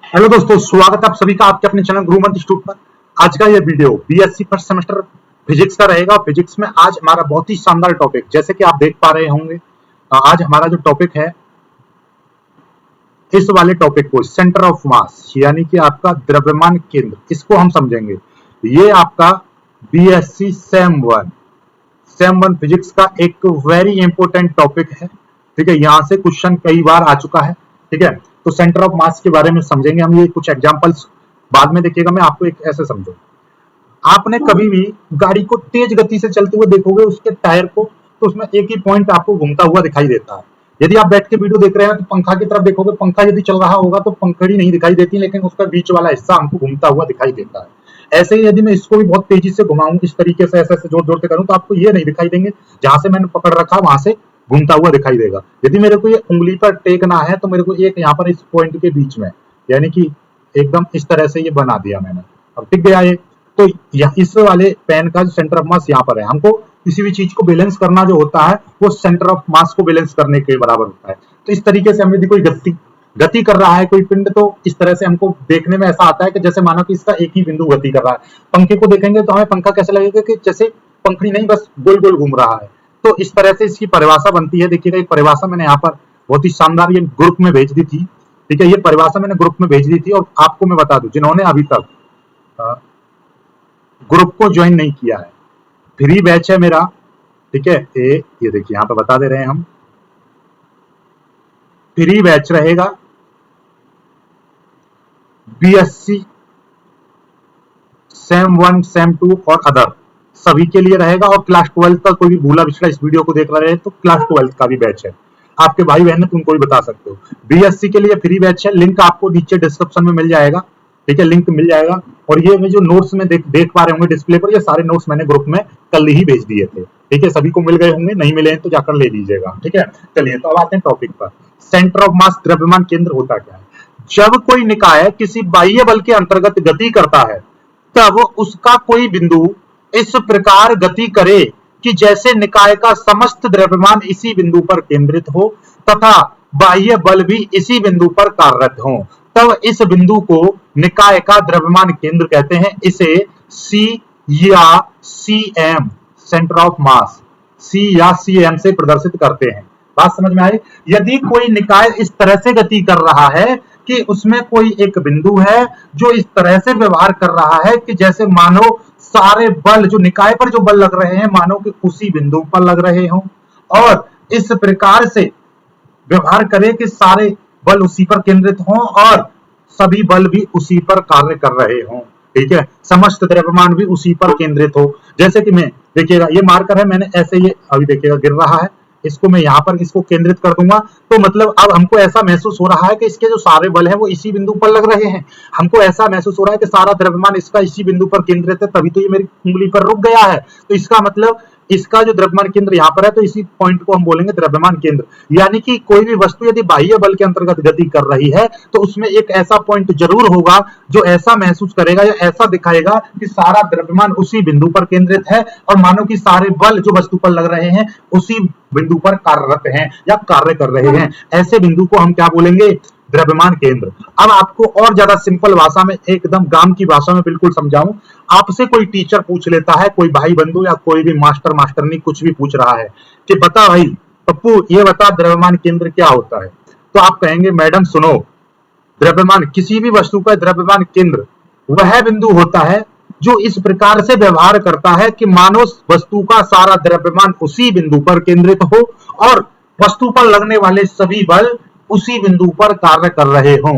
Hello दोस्तों, स्वागत है आप सभी का आपके अपने चैनल गुरुमंत्र इंस्टीट्यूट पर। आज का ये video BSc first semester physics का रहेगा। फिजिक्स में आज हमारा बहुत ही शानदार टॉपिक, जैसे कि आप देख पा रहे होंगे, आज हमारा जो टॉपिक है, इस वाले टॉपिक को सेंटर ऑफ मास यानी कि आपका द्रव्यमान केंद्र, इसको हम समझेंगे। ये आपका बीएससी सेम वन फिजिक्स का एक वेरी इंपॉर्टेंट टॉपिक है। ठीक है, यहाँ से क्वेश्चन कई बार आ चुका है। ठीक है, तो सेंटर ऑफ मास के बारे में समझेंगे हम। ये कुछ एग्जांपल्स बाद में देखिएगा, मैं आपको एक ऐसे समझो। आपने कभी भी गाड़ी को तेज गति से चलते हुए देखोगे, उसके टायर को, तो उसमें एक ही पॉइंट आपको घूमता हुआ दिखाई देता है। यदि आप बैठ के वीडियो देख रहे हैं तो पंखा की तरफ देखोगे, पंखा यदि चल रहा होगा तो पंखड़ी नहीं दिखाई देती, लेकिन उसका बीच वाला हिस्सा हमको घूमता हुआ दिखाई देता है। ऐसे ही यदि मैं इसको भी बहुत तेजी से घुमाऊं, इस तरीके से ऐसे जोर जोर से करूं, तो आपको ये नहीं दिखाई देंगे, जहां से मैंने पकड़ रखा वहां से घूमता हुआ दिखाई देगा। यदि मेरे को ये उंगली पर टेकना है तो मेरे को एक यहाँ पर इस पॉइंट के बीच में, यानी कि एकदम इस तरह से ये बना दिया मैंने, अब टिक गया ये। तो इस वाले पेन का जो सेंटर ऑफ मास यहाँ पर है, हमको किसी भी चीज को बैलेंस करना जो होता है वो सेंटर ऑफ मास को बैलेंस करने के बराबर होता है। तो इस तरीके से हम यदि कोई गति कर रहा है कोई पिंड, तो इस तरह से हमको देखने में ऐसा आता है कि जैसे मानो कि इसका एक ही बिंदु गति कर रहा है। पंखे को देखेंगे तो हमें पंखा कैसे लगेगा कि जैसे पंखड़ी नहीं, बस गोल गोल घूम रहा है। तो इस तरह से इसकी परिभाषा बनती है। देखिएगा, एक परिभाषा मैंने यहाँ पर बहुत ही शानदार ये ग्रुप में भेज दी थी। ठीक है, ये परिभाषा मैंने ग्रुप में भेज दी थी, और आपको मैं बता दूं, जिन्होंने अभी तक ग्रुप को ज्वाइन नहीं किया है, फ्री बैच है मेरा। ठीक है, ये देखिए यहाँ पे बता दे रहे हैं हम, फ्री बैच रहेगा बीएससी सेम 1 सेम 2 और अदर सभी के लिए रहेगा। और क्लास 12 का कोई भी भूला पिछड़ा इस वीडियो को देख रहे हैं तो क्लास 12 का भी बैच है। आपके भाई बहन है तो उनको भी बता सकते हो। बीएससी के लिए फ्री बैच है, लिंक आपको नीचे डिस्क्रिप्शन में मिल जाएगा। ठीक है, लिंक मिल जाएगा। और ये मैं जो नोट्स में देख पा रहे होंगे डिस्प्ले पर, ये सारे नोट्स मैंने ग्रुप में कल ही भेज दिए थे। ठीक है, सभी को मिल गए होंगे, नहीं मिले हैं तो जाकर ले लीजिएगा। ठीक है, चलिए तो अब आते हैं टॉपिक पर। सेंटर ऑफ मास द्रव्यमान केंद्र होता क्या है? जब कोई निकाय किसी बाह्य बल के अंतर्गत गति करता है, तब उसका कोई बिंदु इस प्रकार गति करे कि जैसे निकाय का समस्त द्रव्यमान इसी बिंदु पर केंद्रित हो तथा बाह्य बल भी इसी बिंदु पर कार्यरत हो, तब इस बिंदु को निकाय का द्रव्यमान केंद्र कहते हैं। इसे सी या सीएम, सेंटर ऑफ मास, सी या सीएम से प्रदर्शित करते हैं। बात समझ में आई? यदि कोई निकाय इस तरह से गति कर रहा है कि उसमें कोई एक बिंदु है जो इस तरह से व्यवहार कर रहा है कि जैसे मानो सारे बल जो निकाय पर जो बल लग रहे हैं, मानो कि उसी बिंदु पर लग रहे हों, और इस प्रकार से व्यवहार करे कि सारे बल उसी पर केंद्रित हों और सभी बल भी उसी पर कार्य कर रहे हों। ठीक है, समस्त द्रव्यमान भी उसी पर केंद्रित हो। जैसे कि मैं, देखिएगा ये मार्कर है, मैंने ऐसे ये अभी देखिएगा गिर रहा है, इसको मैं यहाँ पर इसको केंद्रित कर दूंगा, तो मतलब अब हमको ऐसा महसूस हो रहा है कि इसके जो सारे बल हैं वो इसी बिंदु पर लग रहे हैं। हमको ऐसा महसूस हो रहा है कि सारा द्रव्यमान इसका इसी बिंदु पर केंद्रित है, तभी तो ये मेरी उंगली पर रुक गया है। तो इसका मतलब इसका जो द्रव्यमान केंद्र यहाँ पर है, तो इसी पॉइंट को हम बोलेंगे द्रव्यमान केंद्र। यानी कि कोई भी वस्तु यदि बाह्य बल के अंतर्गत गति कर रही है तो उसमें एक ऐसा पॉइंट जरूर होगा जो ऐसा महसूस करेगा या ऐसा दिखाएगा कि सारा द्रव्यमान उसी बिंदु पर केंद्रित है, और मानो कि सारे बल जो वस्तु पर लग रहे हैं उसी बिंदु पर कार्यरत हैं या कार्य कर रहे हैं। ऐसे बिंदु को हम क्या बोलेंगे? द्रव्यमान केंद्र। अब आपको और ज्यादा सिंपल भाषा में, एकदम गांव की भाषा में बिल्कुल समझाऊं, आपसे कोई टीचर पूछ लेता है, कोई भाई बंधु या कोई भी मास्टर मास्टरनी कुछ भी पूछ रहा है कि बता भाई पप्पू, ये बता द्रव्यमान केंद्र क्या होता है, तो आप कहेंगे मैडम सुनो, द्रव्यमान, किसी भी वस्तु का द्रव्यमान केंद्र वह बिंदु होता है जो इस प्रकार से व्यवहार करता है कि मानो वस्तु का सारा द्रव्यमान उसी बिंदु पर केंद्रित हो और वस्तु पर लगने वाले सभी बल उसी बिंदु पर कार्य कर रहे हों,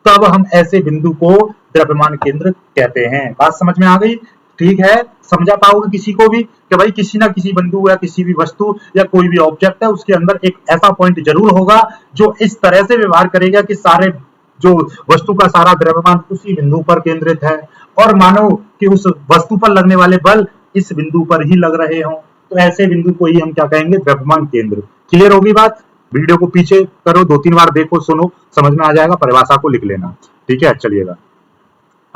तब हम ऐसे बिंदु को द्रव्यमान केंद्र कहते हैं। बात समझ में आ गई? ठीक है, समझा पाओगे किसी को भी कि भाई किसी ना किसी बिंदु या किसी भी वस्तु या कोई भी ऑब्जेक्ट है, उसके अंदर एक ऐसा पॉइंट जरूर होगा जो इस तरह से व्यवहार करेगा कि सारे जो वस्तु का सारा द्रव्यमान उसी बिंदु पर केंद्रित है, और मानो कि उस वस्तु पर लगने वाले बल इस बिंदु पर ही लग रहे हों, तो ऐसे बिंदु को ही हम क्या कहेंगे? द्रव्यमान केंद्र। क्लियर होगी बात? वीडियो को पीछे करो, 2-3 बार देखो, सुनो, समझ में आ जाएगा। परिभाषा को लिख लेना। ठीक है, चलिएगा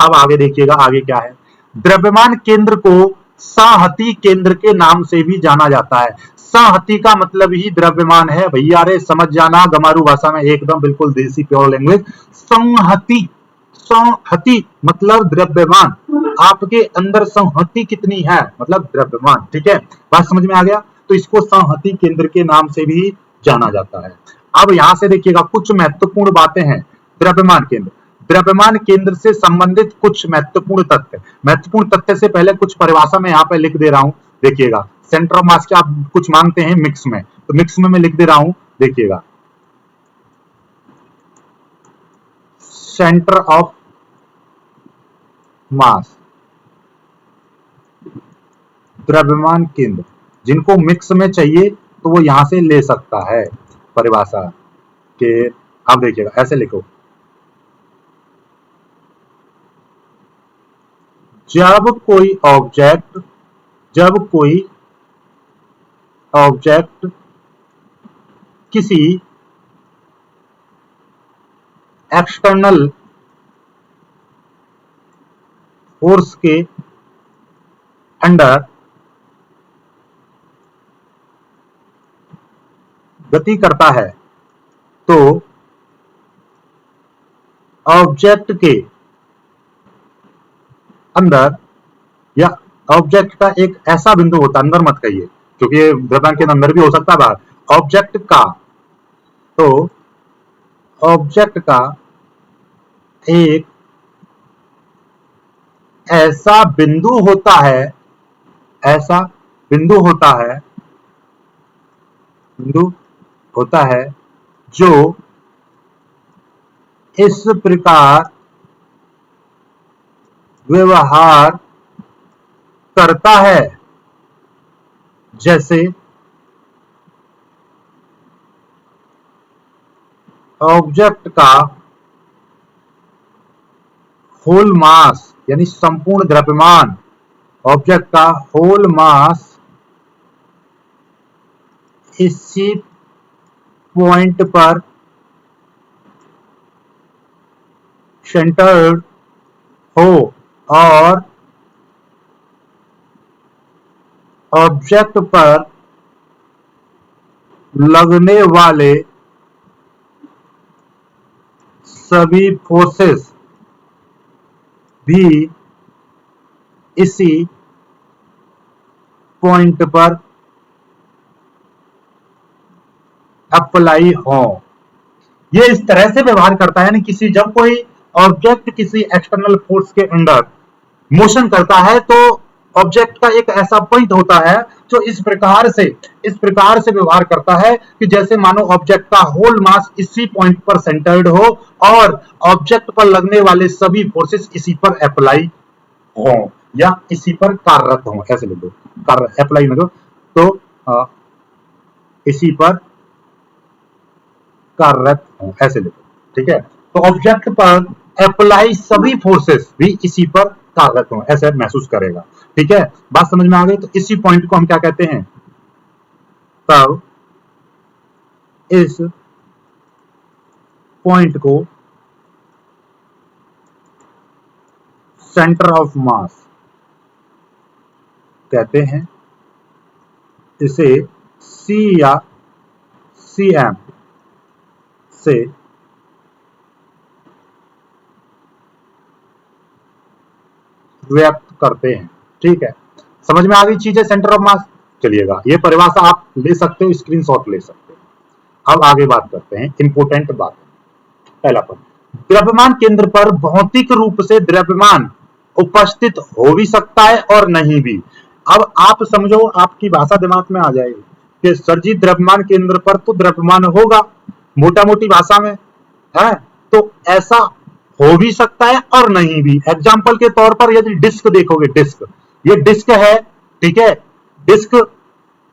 अब आगे देखिएगा, आगे क्या है। द्रव्यमान केंद्र को संहति केंद्र के नाम से भी जाना जाता है। संहति का मतलब ही द्रव्यमान है भैया, रे समझ जाना गमारू भाषा में, एकदम बिल्कुल देसी प्योर लैंग्वेज। संहति, संहति मतलब द्रव्यमान, आपके अंदर संहति कितनी है मतलब द्रव्यमान, ठीक है, बात समझ में आ गया। तो इसको संहति केंद्र के नाम से भी जाना जाता है। अब यहां से देखिएगा कुछ महत्वपूर्ण बातें हैं। द्रव्यमान केंद्र, द्रव्यमान केंद्र से संबंधित कुछ महत्वपूर्ण तथ्य। महत्वपूर्ण तथ्य से पहले कुछ परिभाषा में यहाँ पे लिख दे रहा हूं, देखिएगा। सेंटर ऑफ मास के आप कुछ मांगते हैं मिक्स में, तो मिक्स में मैं लिख दे रहा हूं, देखिएगा। सेंटर ऑफ मास, द्रव्यमान केंद्र, जिनको मिक्स में चाहिए तो वो यहां से ले सकता है परिभाषा के। आप देखिएगा ऐसे लिखो, जब कोई ऑब्जेक्ट किसी एक्सटर्नल फोर्स के अंडर गति करता है तो ऑब्जेक्ट के अंदर, या ऑब्जेक्ट का एक ऐसा बिंदु होता है, अंदर मत कहिए क्योंकि ये द्रव्यमान के अंदर भी हो सकता है बाहर, ऑब्जेक्ट का, तो ऑब्जेक्ट का एक ऐसा बिंदु होता है, ऐसा बिंदु होता है जो इस प्रकार व्यवहार करता है जैसे ऑब्जेक्ट का होल मास, यानी संपूर्ण द्रव्यमान, ऑब्जेक्ट का होल मास इसी पॉइंट पर सेंटर्ड हो और ऑब्जेक्ट पर लगने वाले सभी फोर्सेस भी इसी पॉइंट पर अप्लाई हो। ये इस तरह से व्यवहार करता है, यानी जब कोई ऑब्जेक्ट किसी एक्सटर्नल फोर्स के अंडर मोशन करता है तो ऑब्जेक्ट का एक ऐसा पॉइंट होता है जो इस प्रकार से व्यवहार करता है कि जैसे मानो ऑब्जेक्ट का होल मास इसी पॉइंट पर सेंटर्ड हो और ऑब्जेक्ट पर लगने वाले सभी फोर्सेस इसी पर अप्लाई हो या इसी पर कार्यरत हो, ऐसे लिख दो, अप्लाई में दो तो इसी पर कार्यरत हो, ऐसे लिखो, ठीक है। तो ऑब्जेक्ट पर अप्लाई सभी फोर्सेस भी इसी पर कार्यरत हो, ऐसे महसूस करेगा, ठीक है, बात समझ में आ गई। तो इसी पॉइंट को हम क्या कहते हैं, तब इस पॉइंट को सेंटर ऑफ मास कहते हैं। इसे C या CM से व्यक्त करते हैं, ठीक है, समझ में आ गई चीजें सेंटर ऑफ मास। चलिएगा, ये परिभाषा आप ले सकते हो, स्क्रीनशॉट ले सकते हो। अब आगे बात करते हैं इंपोर्टेंट बात। पहला पॉइंट, द्रव्यमान केंद्र पर भौतिक रूप से द्रव्यमान उपस्थित हो भी सकता है और नहीं भी। अब आप समझो, आपकी भाषा दिमाग में आ जाएगी कि सर जी द्रव्यमान केंद्र पर तो द्रव्यमान होगा, मोटा मोटी भाषा में है, तो ऐसा हो भी सकता है और नहीं भी। एग्जाम्पल के तौर पर यदि डिस्क देखोगे, डिस्क, ये डिस्क है, ठीक है, डिस्क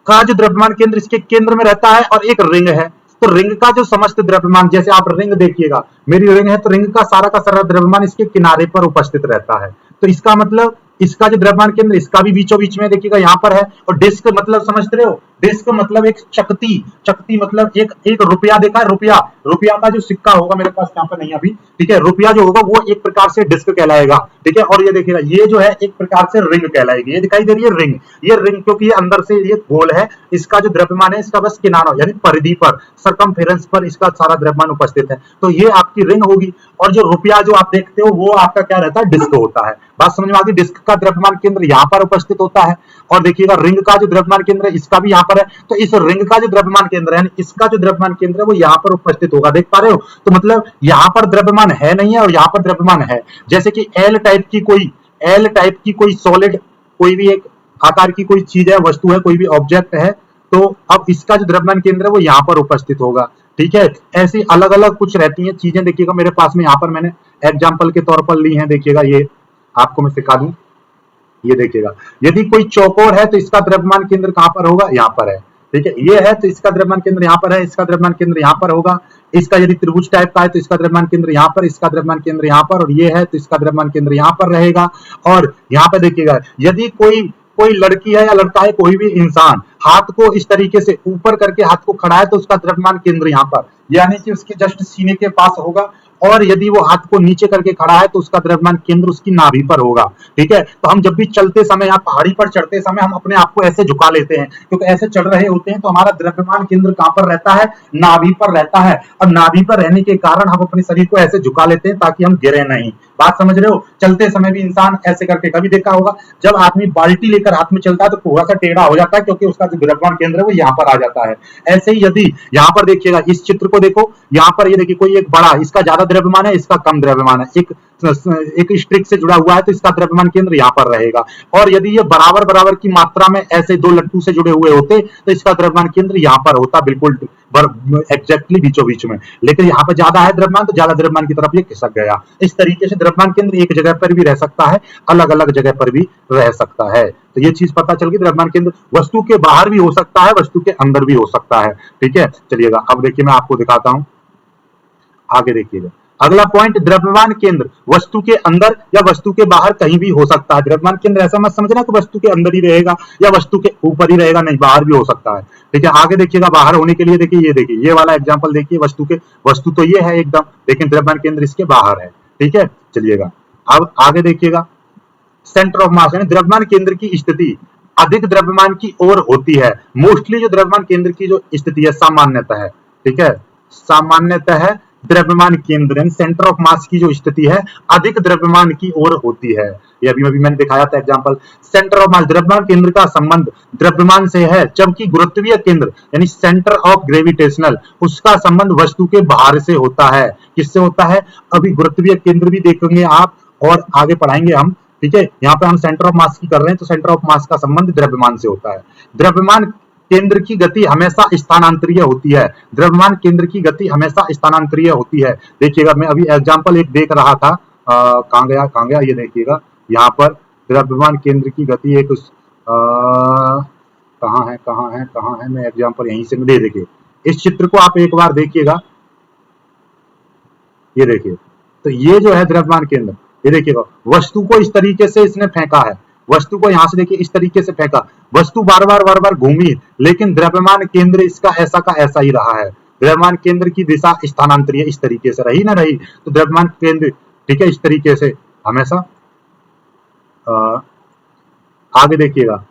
का जो द्रव्यमान केंद्र इसके केंद्र में रहता है और एक रिंग है, तो रिंग का जो समस्त द्रव्यमान, जैसे आप रिंग देखिएगा, मेरी रिंग है तो रिंग का सारा द्रव्यमान इसके किनारे पर उपस्थित रहता है। तो इसका मतलब इसका जो द्रव्यमान केंद्र इसका भी बीचों बीच में देखिएगा यहाँ पर है। और डिस्क मतलब समझ रहे हो, डिस्क मतलब एक चकती, चकती मतलब एक रुपया देखा है, रुपया, रुपया का जो सिक्का होगा, मेरे पास यहाँ पर नहीं अभी, ठीक है, रुपया जो होगा वो एक प्रकार से डिस्क कहलाएगा, ठीक है। और ये देखिएगा ये जो है एक प्रकार से रिंग कहलाएगी, ये दिखाई दे रही है रिंग, ये रिंग क्योंकि ये अंदर से ये गोल है, इसका जो द्रव्यमान है इसका बस किनारों यानी परिधि पर, सरकमफेरेंस पर इसका सारा द्रव्यमान उपस्थित है, तो ये आपकी रिंग होगी। और जो रुपया जो आप देखते हो वो आपका क्या रहता है, डिस्क होता है। बात समझ में आ गई, डिस्क का द्रव्यमान केंद्र यहाँ पर उपस्थित होता है। और देखिएगा रिंग का जो द्रव्यमान केंद्र है इसका भी यहाँ पर है, तो इस रिंग का जो द्रव्यमान केंद्र है इसका जो द्रव्यमान केंद्र है वो यहाँ पर उपस्थित होगा, देख पा रहे हो। तो मतलब यहाँ पर द्रव्यमान है नहीं है और यहाँ पर द्रव्यमान है। जैसे कि एल टाइप की कोई सॉलिड, कोई भी एक आकार की कोई चीज है, वस्तु है, कोई भी ऑब्जेक्ट है, तो अब इसका जो द्रव्यमान केंद्र है वो यहाँ पर उपस्थित होगा, ठीक है। ऐसी अलग अलग कुछ रहती हैं चीजें, देखिएगा मेरे पास में यहाँ पर मैंने एग्जाम्पल के तौर पर ली है, देखिएगा ये आपको मैं सिखा दूं, ये देखिएगा यदि कोई चौकोर है तो इसका द्रव्यमान केंद्र कहां पर होगा, यहाँ पर है, ठीक है। ये है तो इसका द्रव्यमान केंद्र यहाँ पर है, इसका द्रव्यमान केंद्र यहाँ पर होगा। इसका यदि त्रिभुज टाइप का है तो इसका द्रव्यमान केंद्र यहाँ पर, इसका द्रव्यमान केंद्र यहाँ पर, और ये है तो इसका द्रव्यमान केंद्र यहाँ पर रहेगा। और यहाँ पे देखिएगा यदि कोई कोई लड़की है या लड़का है, कोई भी इंसान हाथ को इस तरीके से ऊपर करके हाथ को खड़ा है तो उसका द्रव्यमान केंद्र यहाँ पर, यानी कि उसके जस्ट सीने के पास होगा। और यदि वो हाथ को नीचे करके खड़ा है तो उसका द्रव्यमान केंद्र उसकी नाभि पर होगा, ठीक है। तो हम जब भी चलते समय या पहाड़ी पर चढ़ते समय हम अपने आप को ऐसे झुका लेते हैं, क्योंकि ऐसे चढ़ रहे होते हैं तो हमारा द्रव्यमान केंद्र कहां पर रहता है, नाभि पर रहता है। और नाभि पर रहने के कारण हम अपने शरीर को ऐसे झुका लेते हैं ताकि हम गिरे नहीं। बात समझ रहे हो, चलते समय भी इंसान ऐसे करके, कभी देखा होगा जब आदमी बाल्टी लेकर हाथ में चलता है तो थोड़ा सा टेढ़ा हो जाता है क्योंकि उसका जो द्रव्यमान केंद्र है वो यहाँ पर आ जाता है। ऐसे ही यदि यहाँ पर देखिएगा, इस चित्र को देखो, यहाँ पर ये देखिए कोई एक बड़ा, इसका ज्यादा द्रव्यमान है, इसका कम द्रव्यमान है, एक स्ट्रिक से जुड़ा हुआ है तो इसका द्रव्यमान केंद्र यहाँ पर रहेगा। और यदि ये बराबर बराबर की मात्रा में ऐसे दो लट्टू से जुड़े हुए होते तो इसका द्रव्यमान केंद्र यहाँ पर होता, बिल्कुल एग्जैक्टली बीचों बीच में। लेकिन यहाँ पर ज्यादा है द्रव्यमान तो ज्यादा द्रव्यमान की तरफ ये खिसक गया। इस तरीके से द्रव्यमान केंद्र एक जगह पर भी रह सकता है, अलग अलग जगह पर भी रह सकता है। तो ये चीज पता चल गई, द्रव्यमान केंद्र वस्तु के बाहर भी हो सकता है, वस्तु के अंदर भी हो सकता है, ठीक है। चलिएगा अब देखिए मैं आपको दिखाता हूं, आगे देखिएगा अगला पॉइंट, द्रव्यमान केंद्र वस्तु के अंदर या वस्तु के बाहर कहीं भी हो सकता है। द्रव्यमान केंद्र ऐसा मत समझना कि वस्तु के अंदर ही रहेगा या वस्तु के ऊपर ही रहेगा, नहीं, बाहर भी हो सकता है, ठीक है। आगे देखिएगा बाहर होने के लिए देखिए, ये देखिए ये वाला एग्जांपल देखिए, वस्तु तो ये है एकदम, लेकिन द्रव्यमान केंद्र इसके बाहर है, ठीक है। चलिएगा अब आगे देखिएगा, सेंटर ऑफ मास यानी द्रव्यमान केंद्र की स्थिति अधिक द्रव्यमान की ओर होती है। मोस्टली जो द्रव्यमान केंद्र की जो स्थिति है सामान्यतः है, ठीक है, सामान्यतः है द्रव्यमान केंद्र सेंटर ऑफ मास की जो स्थिति है अधिक द्रव्यमान की ओर होती है। ये अभी मैंने दिखाया था एग्जांपल, सेंटर ऑफ मास द्रव्यमान केंद्र का संबंध द्रव्यमान से है, जबकि गुरुत्वीय केंद्र यानी सेंटर ऑफ ग्रेविटेशनल उसका संबंध वस्तु के बाहर से होता है। किससे होता है, अभी गुरुत्वीय केंद्र भी देखेंगे आप और आगे पढ़ाएंगे हम, ठीक है। यहाँ पे हम सेंटर ऑफ मास की कर रहे हैं तो सेंटर ऑफ मास का संबंध द्रव्यमान से होता है। द्रव्यमान केंद्र की गति हमेशा स्थानांतरीय होती है, द्रव्यमान केंद्र की गति हमेशा स्थानांतरीय होती है। देखिएगा मैं अभी एग्जांपल एक देख रहा था, कहां गया, ये देखिएगा यहाँ पर द्रव्यमान केंद्र की गति एक कहां है, मैं एग्जांपल यहीं से दे, देखिए इस चित्र को आप एक बार देखिएगा, ये देखिए, तो ये जो है द्रव्यमान केंद्र, ये देखिएगा वस्तु को इस तरीके से इसने फेंका है, वस्तु को यहां से देखिए इस तरीके से फेंका, वस्तु बार बार घूमी, लेकिन द्रव्यमान केंद्र इसका ऐसा का ऐसा ही रहा है। द्रव्यमान केंद्र की दिशा स्थानांतरीय इस तरीके से रही ना रही, तो द्रव्यमान केंद्र, ठीक है, इस तरीके से हमेशा आगे देखिएगा,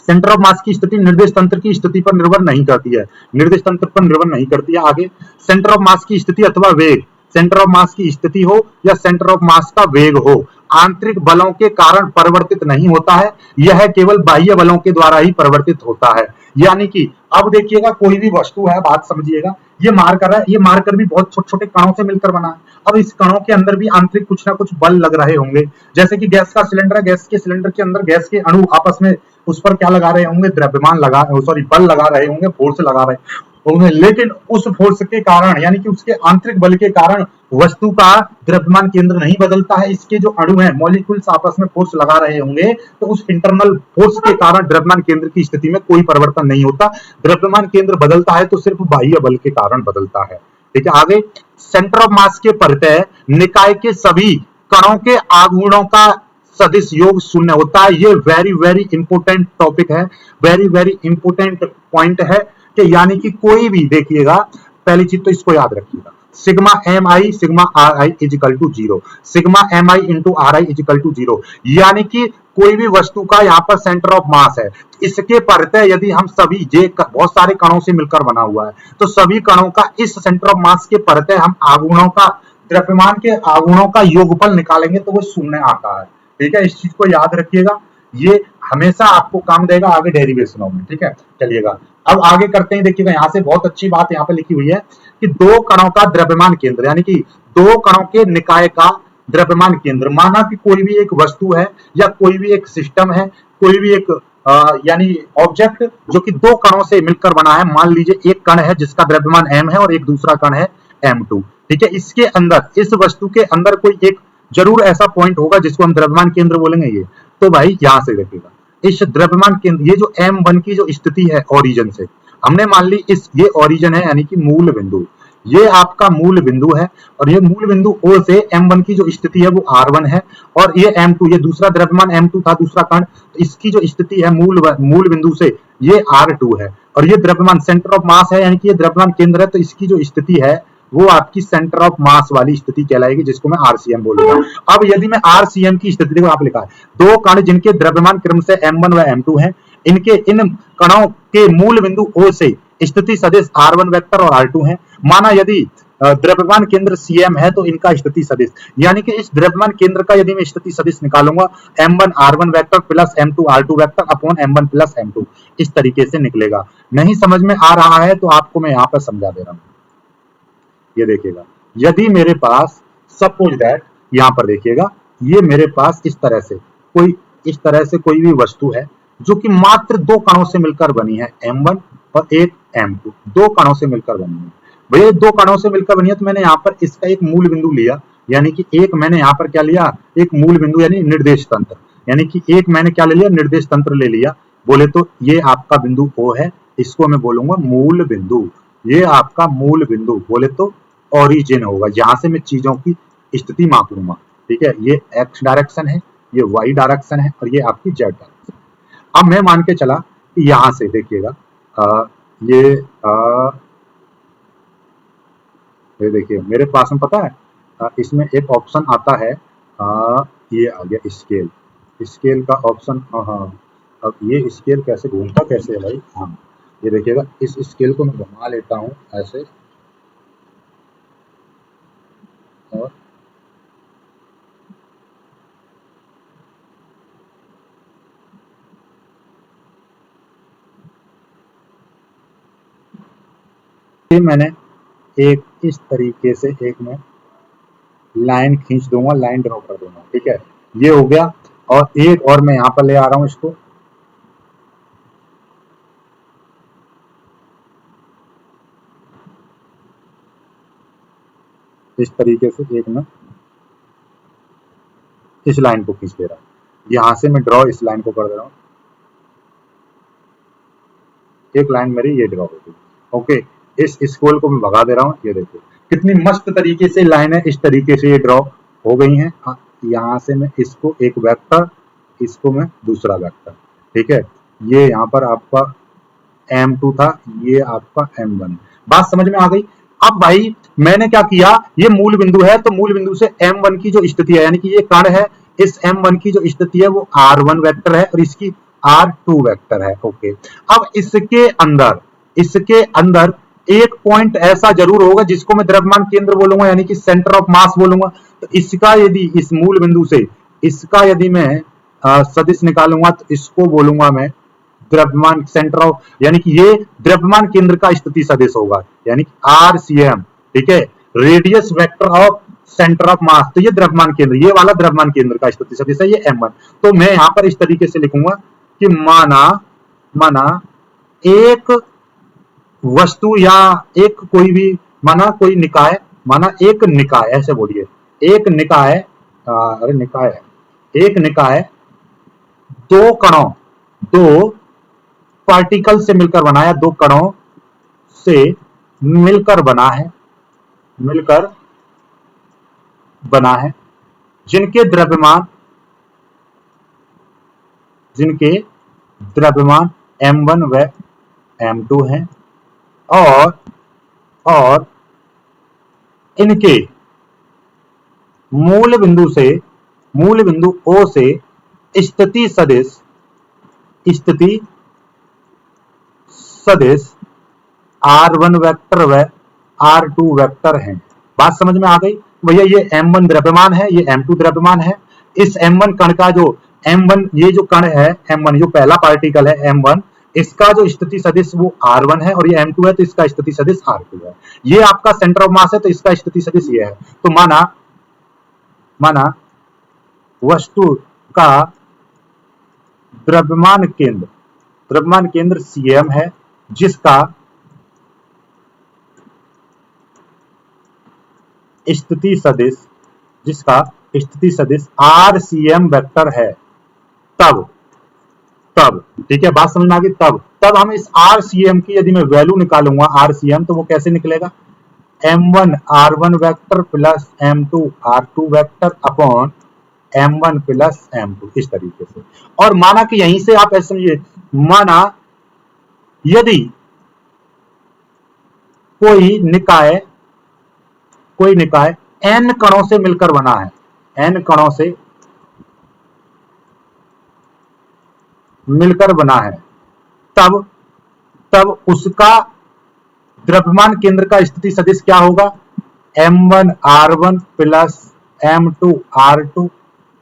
सेंटर ऑफ मास की स्थिति निर्देश तंत्र की स्थिति पर निर्भर नहीं करती है, निर्देश तंत्र पर निर्भर नहीं करती है। आगे सेंटर ऑफ मास की स्थिति अथवा वेग, सेंटर ऑफ मास की स्थिति हो या सेंटर ऑफ मास का वेग हो, आंतरिक बलों के कारण परिवर्तित नहीं होता है, यह केवल बाह्य बलों के द्वारा ही परिवर्तित होता है। यानी कि अब देखिएगा कोई भी वस्तु है, बात समझिएगा, ये मार कर रहा है, ये मारकर भी बहुत छोटे छोटे कणों से मिलकर बना है। अब इस कणों के अंदर भी आंतरिक कुछ ना कुछ बल लग रहे होंगे, जैसे कि गैस का सिलेंडर है, गैस के सिलेंडर के अंदर गैस के अणु आपस में उस पर क्या लगा रहे होंगे, द्रव्यमान लगा, सॉरी बल लगा रहे होंगे, फोर्स लगा रहे होंगे, लेकिन उस फोर्स के कारण यानी कि उसके आंतरिक बल के कारण वस्तु का द्रव्यमान केंद्र नहीं बदलता है। इसके जो अणु हैं, मॉलिक्यूल्स आपस में फोर्स लगा रहे होंगे, तो उस इंटरनल फोर्स के कारण द्रव्यमान केंद्र की स्थिति में कोई परिवर्तन नहीं होता। द्रव्यमान केंद्र बदलता है तो सिर्फ बाह्य बल के कारण बदलता है, ठीक है। आगे सेंटर ऑफ मास के परतः निकाय के सभी कणों के आघूर्णों का सदिश योग शून्य होता है। ये वेरी वेरी इंपोर्टेंट टॉपिक है, वेरी वेरी इंपोर्टेंट पॉइंट है कि यानी कि कोई भी देखिएगा, पहली चीज तो इसको याद रखिएगा, sigma M I sigma R I is equal to zero, sigma M I into R I is equal to zero, यानी कि कोई भी वस्तु का यहाँ पर सेंटर ऑफ मास है, इसके परतः यदि हम सभी जे बहुत सारे कणों से मिलकर बना हुआ है, तो सभी कणों का इस सेंटर ऑफ मास के परतः हम आघूर्णों का, द्रव्यमान के आघूर्णों का योगफल निकालेंगे तो वो शून्य आता है। ठीक है, इस चीज को याद रखिएगा, ये हमेशा आपको काम देगा आगे डेरिवेशनों में। ठीक है, चलिएगा अब आगे करते हैं। देखिएगा यहाँ से बहुत अच्छी बात यहाँ पे लिखी हुई है कि दो कणों का द्रव्यमान केंद्र, यानी कि दो कणों के निकाय का द्रव्यमान केंद्र, माना कि कोई भी एक वस्तु है या कोई भी एक सिस्टम है, कोई भी एक यानी ऑब्जेक्ट जो कि दो कणों से मिलकर बना है। मान लीजिए एक कण है जिसका द्रव्यमान m है और एक दूसरा कण है m2। ठीक है, इसके अंदर, इस वस्तु के अंदर कोई एक जरूर ऐसा पॉइंट होगा जिसको हम द्रव्यमान केंद्र बोलेंगे। ये तो भाई यहां से देखिएगा, इस द्रव्यमान केंद्र, ये जो m1 की जो स्थिति है ओरिजिन से, हमने मान ली इस ये ओरिजिन है यानी कि मूल बिंदु, ये आपका मूल बिंदु है, और ये मूल बिंदु O से m1 की जो स्थिति है वो r1 है, और ये m2, ये दूसरा द्रव्यमान m2 था, दूसरा कण, तो इसकी जो स्थिति है मूल बिंदु से ये r2 है, और ये द्रव्यमान सेंटर ऑफ मास है, यानी कि ये द्रव्यमान केंद्र है, तो इसकी जो स्थिति है वो आपकी सेंटर ऑफ मास वाली स्थिति कहलाएगी, जिसको मैं आरसीएम बोलूंगा। अब यदि मैं आरसीएम की स्थिति, देखो आप लिखा है दो कण जिनके द्रव्यमान क्रम से m1 व m2 हैं, इनके इन कणों के मूल बिंदु O से स्थिति सदिश r1 वेक्टर और r2 है। माना यदि द्रव्यमान केंद्र CM है तो इनका स्थिति सदिश, यानी कि इस द्रव्यमान केंद्र का यदि मैं स्थिति सदिश निकालूंगा m1 r1 vector plus m2 r2 vector upon m1 plus m2, इस तरीके से निकलेगा। नहीं समझ में आ रहा है तो आपको मैं यहाँ पर समझा दे रहा हूँ। ये देखिएगा, यदि मेरे पास सपोज दैट, यहाँ पर देखिएगा, ये मेरे पास इस तरह से कोई भी वस्तु है जो कि मात्र दो कणों से मिलकर बनी है, m1 और एक m2, दो कणों से मिलकर बनी है। भैया दो कणों से मिलकर बनी है तो मैंने यहाँ पर इसका एक मूल बिंदु लिया, यानी कि एक मैंने यहाँ पर क्या लिया, एक मूल बिंदु यानी निर्देश तंत्र, यानी कि एक मैंने क्या ले लिया, निर्देश तंत्र ले लिया। बोले तो ये आपका बिंदु O है, इसको मैं बोलूंगा मूल बिंदु, ये आपका मूल बिंदु बोले तो ओरिजिन होगा, जहां से मैं चीजों की स्थिति माप लूंगा। ठीक है, ये x डायरेक्शन है, ये y डायरेक्शन है, और ये आपकी z डायरेक्शन। अब मैं मान के चला कि यहां से देखिएगा, ये देखिए मेरे पास में पता है इसमें एक ऑप्शन आता है, ये आ गया स्केल, स्केल का ऑप्शन। हाँ, अब ये स्केल कैसे घूमता कैसे है भाई, हाँ ये देखिएगा, इस स्केल को मैं घुमा लेता हूँ ऐसे, और ये मैंने एक इस तरीके से एक मैं लाइन खींच दूंगा, लाइन ड्रॉ कर दूंगा। ठीक है, ये हो गया, और एक और मैं यहां पर ले आ रहा हूं इसको, इस तरीके से एक मैं इस लाइन को खींच दे रहा हूं, यहां से मैं ड्रॉ इस लाइन को कर दे रहा हूं, एक लाइन मेरी ये ड्रॉ हो गई। ओके, इस स्केल को मैं भगा दे रहा हूं, ये देखो कितनी मस्त तरीके से लाइन है, इस तरीके से ये ड्रॉ हो गई है। यहां से मैं इसको एक वेक्टर, इसको मैं दूसरा वेक्टर। ठीक है, ये यहाँ पर आपका m2 था, ये आपका m1, बात समझ में आ गई। अब भाई मैंने क्या किया, ये मूल बिंदु है तो मूल बिंदु से m1 की जो स्थिति है, यानी कि ये कण है, इस m1 की जो स्थिति है वो r1 वेक्टर है और इसकी r2 वेक्टर है। ओके, अब इसके अंदर एक पॉइंट ऐसा जरूर होगा जिसको मैं द्रव्यमान केंद्र बोलूंगा, यानी कि सेंटर ऑफ मास बोलूंगा। तो इसका यदि इस मूल बिंदु से इसका यदि मैं सदिश निकालूंगा तो इसको बोलूंगा मैं द्रव्यमान सेंटर ऑफ, यानी कि ये द्रव्यमान केंद्र का स्थिति सदिश होगा, यानी कि RCM। ठीक है, radius vector of centre of mass, तो ये द्रव्यमान केंद्र, ये वाला द्रव्यमान केंद्र का स्थिति सदिश है, ये m1। तो मैं यहां पर इस तरीके से लिखूंगा कि माना एक वस्तु या एक कोई भी, माना कोई निकाय, माना एक निकाय, ऐसे बोलिए एक निकाय, अरे निकाय है, एक निकाय दो कणों, दो पार्टिकल से मिलकर बना है, दो कणों से मिलकर बना है, जिनके द्रव्यमान m1 व m2 हैं और इनके मूल बिंदु O से स्थिति सदिश r1 वेक्टर व r2 वेक्टर हैं। बात समझ में आ गई भैया? ये m1 द्रव्यमान है, ये m2 द्रव्यमान है। इस m1 कण का जो m1, ये जो कण है m1, जो पहला पार्टिकल है m1, इसका जो स्थिति सदिश वो r1 है, और ये m2 है तो इसका स्थिति सदिश r2 है। ये आपका सेंटर ऑफ मास है तो इसका स्थिति सदिश ये है। तो माना वस्तु का द्रव्यमान केंद्र Cm है, जिसका स्थिति सदिश RCM वेक्टर है। तब ठीक है, बात समझ में आ गई? तब हम इस RCM की यदि मैं वैल्यू निकालूंगा RCM, तो वो कैसे निकलेगा? m1 r1 vector plus m2 r2 vector upon m1 plus m2, इस तरीके से। और माना कि यहीं से आप ऐसे समझिए, माना यदि कोई निकाय n कणों से मिलकर बना है, n कणों से मिलकर बना है, तब उसका द्रव्यमान केंद्र का स्थिति सदिश क्या होगा? m1 r1 plus m2 r2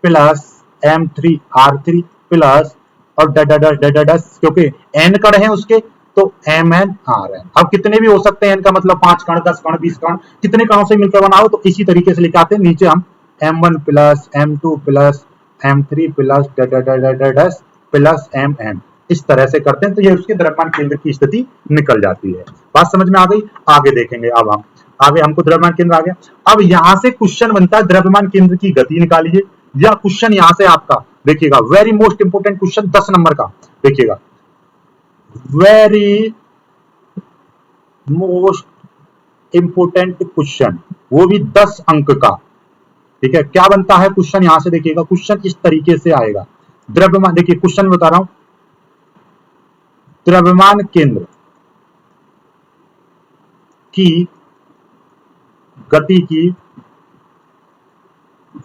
plus m3 r3 plus और डडडस, क्योंकि n कण है उसके तो mn rn। अब कितने भी हो सकते हैं, इनका मतलब 5 कण, 10 कण, 20 कण, कितने कणों से मिलकर बना हो, तो इसी तरीके से लिखाते हैं। नीचे हम m1 plus m2 plus m3 plus डडडस प्लस mn, इस तरह से करते हैं, तो ये उसके द्रव्यमान केंद्र की स्थिति निकल जाती है। बात समझ में आ गई? आगे देखेंगे। अब हम आगे, हमको द्रव्यमान केंद्र आ गया। अब यहां से क्वेश्चन बनता है द्रव्यमान केंद्र की गति निकालिए, या क्वेश्चन यहां से आपका देखिएगा, very most important question 10 number का देखिएगा, वेरी मोस्ट इंपोर्टेंट क्वेश्चन, वो भी 10 अंक का। ठीक है, क्या बनता है क्वेश्चन? यहां से देखिएगा, क्वेश्चन इस तरीके से आएगा। द्रव्यमान, देखिए क्वेश्चन बता रहा हूं, द्रव्यमान केंद्र की गति की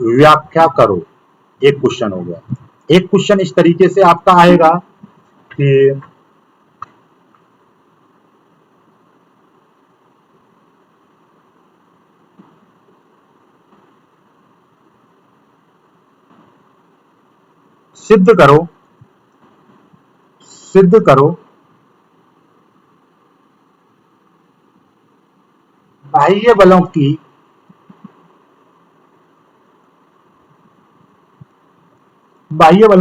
व्याख्या करो, एक क्वेश्चन हो गया। एक क्वेश्चन इस तरीके से आपका आएगा कि सिद्ध करो बाह्य बलों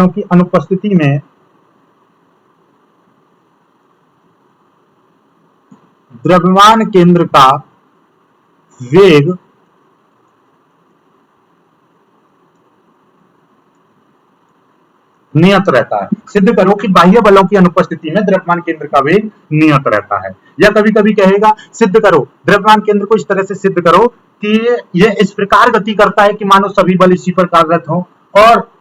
की अनुपस्थिति में द्रव्यमान केंद्र का वेग नियत रहता है। सिद्ध करो कि बाह्य बलों की अनुपस्थिति में द्रव्यमान केंद्र का वेग नियत रहता है। या कभी कभी कहेगा सिद्ध करो, द्रव्यमान केंद्र को इस तरह से सिद्ध करो कि यह इस प्रकार गति करता है कि मानो सभी बल इसी पर कार्यरत हो और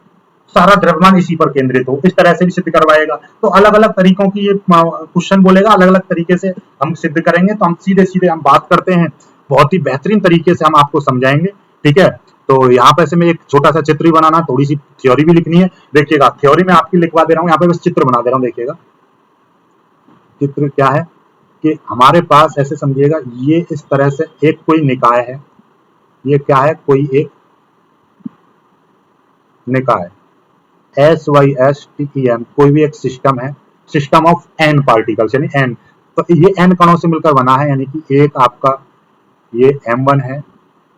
सारा द्रव्यमान इसी पर केंद्रित हो, इस तरह से भी सिद्ध करवाएगा। तो अलग अलग तरीकों की ये क्वेश्चन बोलेगा, अलग अलग तरीके से हम सिद्ध करेंगे। तो हम सीधे हम बात करते हैं, बहुत ही बेहतरीन तरीके से हम आपको समझाएंगे। ठीक है, तो यहाँ पे से मैं एक छोटा सा चित्र भी बनाना, थोड़ी सी थ्योरी भी लिखनी है। देखिएगा, थ्योरी में आपकी लिखवा दे रहा हूँ, यहाँ पे बस चित्र बना दे रहा हूँ। देखिएगा चित्र क्या है कि हमारे पास ऐसे समझिएगा, ये इस तरह से एक कोई निकाय है, ये क्या है, कोई एक निकाय SYSTEM, कोई भी एक सिस्टम है, सिस्टम ऑफ n पार्टिकल्स, यानी n। तो ये n कणों से मिलकर बना है, यानी कि एक आपका ये m1 है,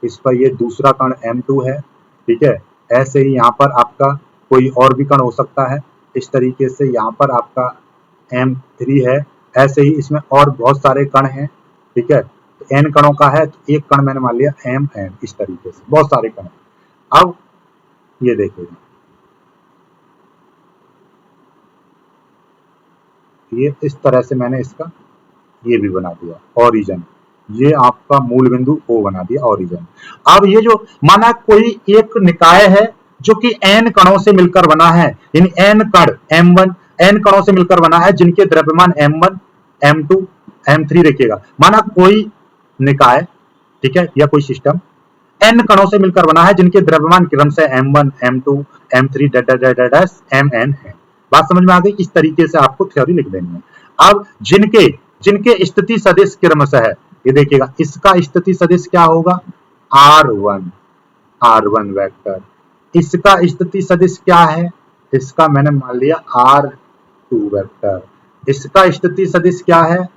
इस पर ये दूसरा कण m2 है। ठीक है, ऐसे ही यहाँ पर आपका कोई और भी कण हो सकता है, इस तरीके से यहाँ पर आपका m3 है, ऐसे ही इसमें और बहुत सारे कण हैं। ठीक है, तो n कणों का है, तो एक कण मैंने मान लिया mn, इस तरीके से बहुत सारे कण। अब ये देखिए, ये इस तरह से मैंने इसका ये भी बना दिया ओरिजिन। ये आपका मूल बिंदु O बना दिया, ओरिजिन। अब ये जो माना कोई एक निकाय है जो कि n कणों से मिलकर बना है, यानी n कण m1 n कणों से मिलकर बना है जिनके द्रव्यमान m1 m2 m3 देखिएगा। माना कोई निकाय, ठीक है, या कोई सिस्टम n कणों से मिलकर बना है जिनके द्रव्यमान क्रमशः m1 m2 m3 mn है। बात समझ में आ गई? इस तरीके से आपको थ्योरी लिख देनी है। अब जिनके जिनके स्थिति सदिश क्रमशः है, ये देखिएगा, इसका स्थिति सदिश क्या होगा? r1 vector. इसका स्थिति सदिश क्या है? इसका मैंने मान लिया r2 वेक्टर। इसका स्थिति सदिश क्या है?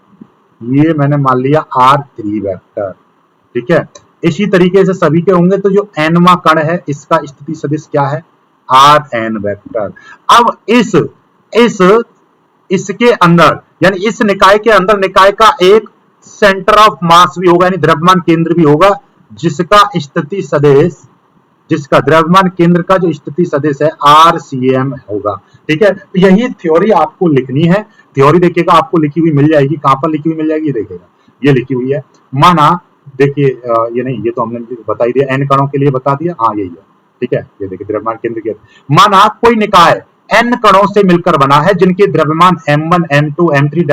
ये मैंने मान लिया r3 वेक्टर, ठीक है। इसी तरीके से सभी के होंगे। तो जो nवां कण है इसका स्थिति सदिश क्या है? rn vector. अब इसके अंदर, यानी इस निकाय के अंदर निकाय का एक सेंटर ऑफ मास भी होगा, यानी द्रव्यमान केंद्र भी होगा, जिसका स्थिति सदिश, जिसका द्रव्यमान केंद्र का जो स्थिति सदिश है RCM होगा, ठीक है। तो यही थ्योरी आपको लिखनी है। थ्योरी देखिएगा आपको लिखी हुई मिल जाएगी। कहां पर लिखी हुई मिल जाएगी? देखिएगा, ये लिखी हुई है। माना देखिए, ये नहीं, ये तो हमने बता ही दिया, n कणों के लिए बता दिया। हाँ, यही है, ठीक है। ये देखिए द्रव्यमान केंद्र के, माना कोई निकाय n कणों से मिलकर बना है जिनके द्रव्यमान m1 m2 m3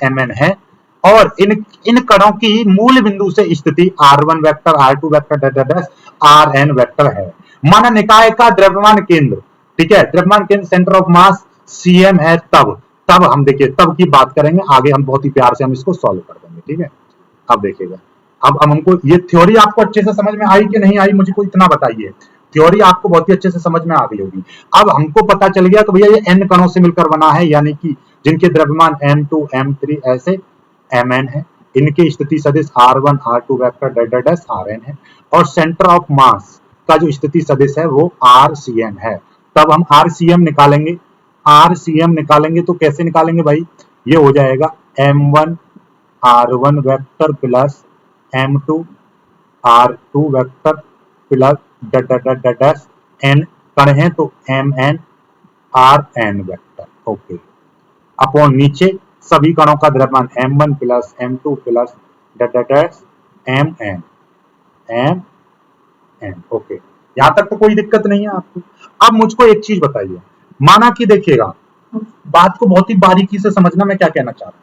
mn है, और इन कणों की मूल बिंदु से स्थिति r1 vector r2 vector rn vector है। माना निकाय का द्रव्यमान केंद्र, ठीक है, द्रव्यमान केंद्र सेंटर ऑफ मास cm है। तब हम देखिए, तब की बात करेंगे आगे, हम बहुत ही प्यार से हम इसको सॉल्व कर देंगे, ठीक है। अब देखिएगा, अब हमको ये थ्योरी आपको अच्छे से समझ में आई कि नहीं आई, मुझे को इतना बताइए। थ्योरी आपको बहुत ही अच्छे से समझ में आ गई होगी। अब हमको पता चल गया कि भैया ये n कणों से मिलकर बना है, यानी कि जिनके द्रव्यमान m2 m3 ऐसे mn है, इनके स्थिति सदिश r1 r2 वेक्टर rn है, और सेंटर ऑफ मास का जो स्थिति सदिश है वो rcm है। तब हम rcm निकालेंगे। rcm निकालेंगे तो कैसे निकालेंगे भाई? ये हो जाएगा m1 r1 vector plus m2 r2 vector plus n कण है तो mn rn vector, okay, upon नीचे सभी कणों का द्रव्यमान m1 plus m2 plus mn, okay. यहां तक तो कोई दिक्कत नहीं है आपको। अब मुझको एक चीज बताइए, माना कि देखिएगा, बात को बहुत ही बारीकी से समझना, मैं क्या कहना चाह रहा हूं।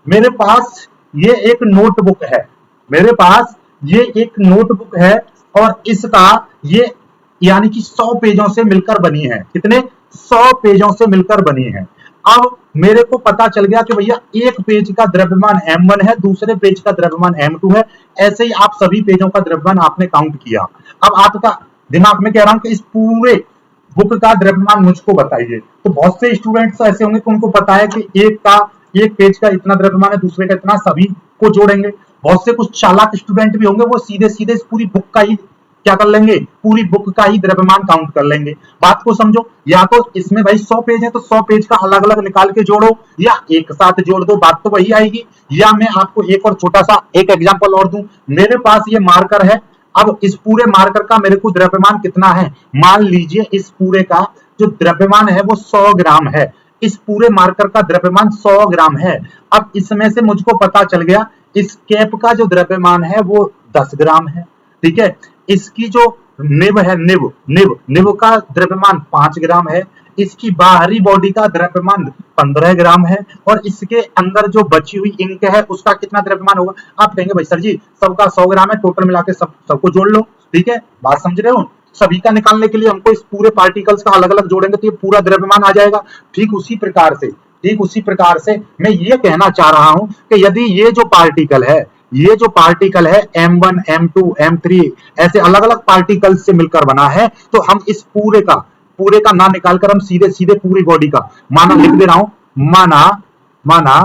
मेरे पास ये एक नोटबुक है, मेरे पास ये एक नोटबुक है, और इसका ये यानी कि 100 पेजों से मिलकर बनी है। कितने? 100 पेजों से मिलकर बनी है। अब मेरे को पता चल गया कि भैया एक पेज का द्रव्यमान m1 है, दूसरे पेज का द्रव्यमान m2 है। ऐसे ही आप सभी पेजों का द्रव्यमान आपने काउंट किया। अब आपका दिमाग में कह रहा हूं कि इस पूरे बुक का द्रव्यमान मुझको बताइए। तो बहुत से स्टूडेंट्स ऐसे होंगे कि उनको पता है कि एक पेज का इतना द्रव्यमान है, दूसरे का इतना, सभी को जोड़ेंगे। बहुत से कुछ चालाक स्टूडेंट भी होंगे, वो सीधे सीधे इस पूरी बुक का ही क्या कर लेंगे, पूरी बुक का ही द्रव्यमान काउंट कर लेंगे। बात को समझो, या तो इसमें भाई 100 पेज है तो 100 पेज का अलग अलग निकाल के जोड़ो, या एक साथ जोड़ दो, बात तो वही आएगी। या मैं आपको एक और छोटा सा एक एग्जांपल और दूं। मेरे पास ये मार्कर है, अब इस पूरे मार्कर का मेरे को द्रव्यमान कितना है? मान लीजिए इस पूरे का जो द्रव्यमान है वो 100 ग्राम है। इस पूरे मार्कर का द्रव्यमान 100 ग्राम है। अब इसमें से मुझको पता चल गया इस कैप का जो द्रव्यमान है वो 10 ग्राम है, ठीक है। इसकी जो निब है, निब का द्रव्यमान 5 ग्राम है। इसकी बाहरी बॉडी का द्रव्यमान 15 ग्राम है, और इसके अंदर जो बची हुई इंक है उसका कितना द्रव्यमान होगा? आप कहेंगे भाई सर जी सबका 100 ग्राम है, टोटल मिला के सबको जोड़ लो, ठीक है। बात समझ रहे हो? सभी का निकालने के लिए हमको इस पूरे पार्टिकल्स का अलग अलग जोड़ेंगे तो ये पूरा द्रव्यमान आ जाएगा। ठीक उसी प्रकार से मैं ये कहना चाह रहा हूं कि यदि ये जो पार्टिकल है m1 m2 m3 ऐसे अलग अलग पार्टिकल्स से मिलकर बना है, तो हम इस पूरे का ना निकालकर हम सीधे सीधे पूरी बॉडी का माना लिख दे रहा हूं। माना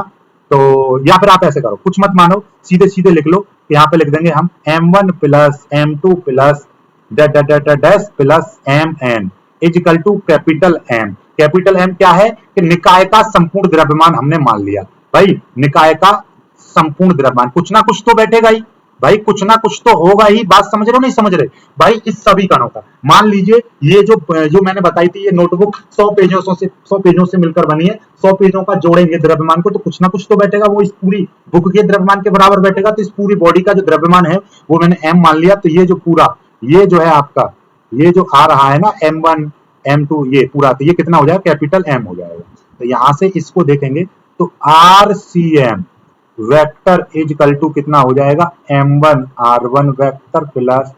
तो या फिर आप ऐसे करो, कुछ मत मानो, सीधे सीधे लिख लो। यहाँ पे लिख देंगे हम m1 plus m2 plus plus mn is equal to capital M। Capital M क्या है कि निकाय का संपूर्ण द्रव्यमान हमने मान लिया। भाई निकाय का संपूर्ण द्रव्यमान कुछ ना कुछ तो बैठेगा ही, भाई कुछ ना कुछ तो होगा ही, बात समझ रहे हो नहीं समझ रहे भाई। इस सभी कणों का मान लीजिए ये जो मैंने बताई थी, ये नोटबुक 100 पेजों से मिलकर बनी है, 100 पेजों का जोड़ेंगे द्रव्यमान को तो कुछ ना कुछ तो बैठेगा, वो इस पूरी बुक के द्रव्यमान के बराबर बैठेगा। तो इस पूरी बॉडी का जो द्रव्यमान है वो मैंने m मान लिया। तो ये जो पूरा ये जो है आपका ये जो आ रहा है ना m1 m2 ये पूरा, तो ये कितना हो जाएगा, कैपिटल M हो जाएगा। तो यहां से इसको देखेंगे तो RCM vector is equal to कितना हो जाएगा, m1 r1 vector plus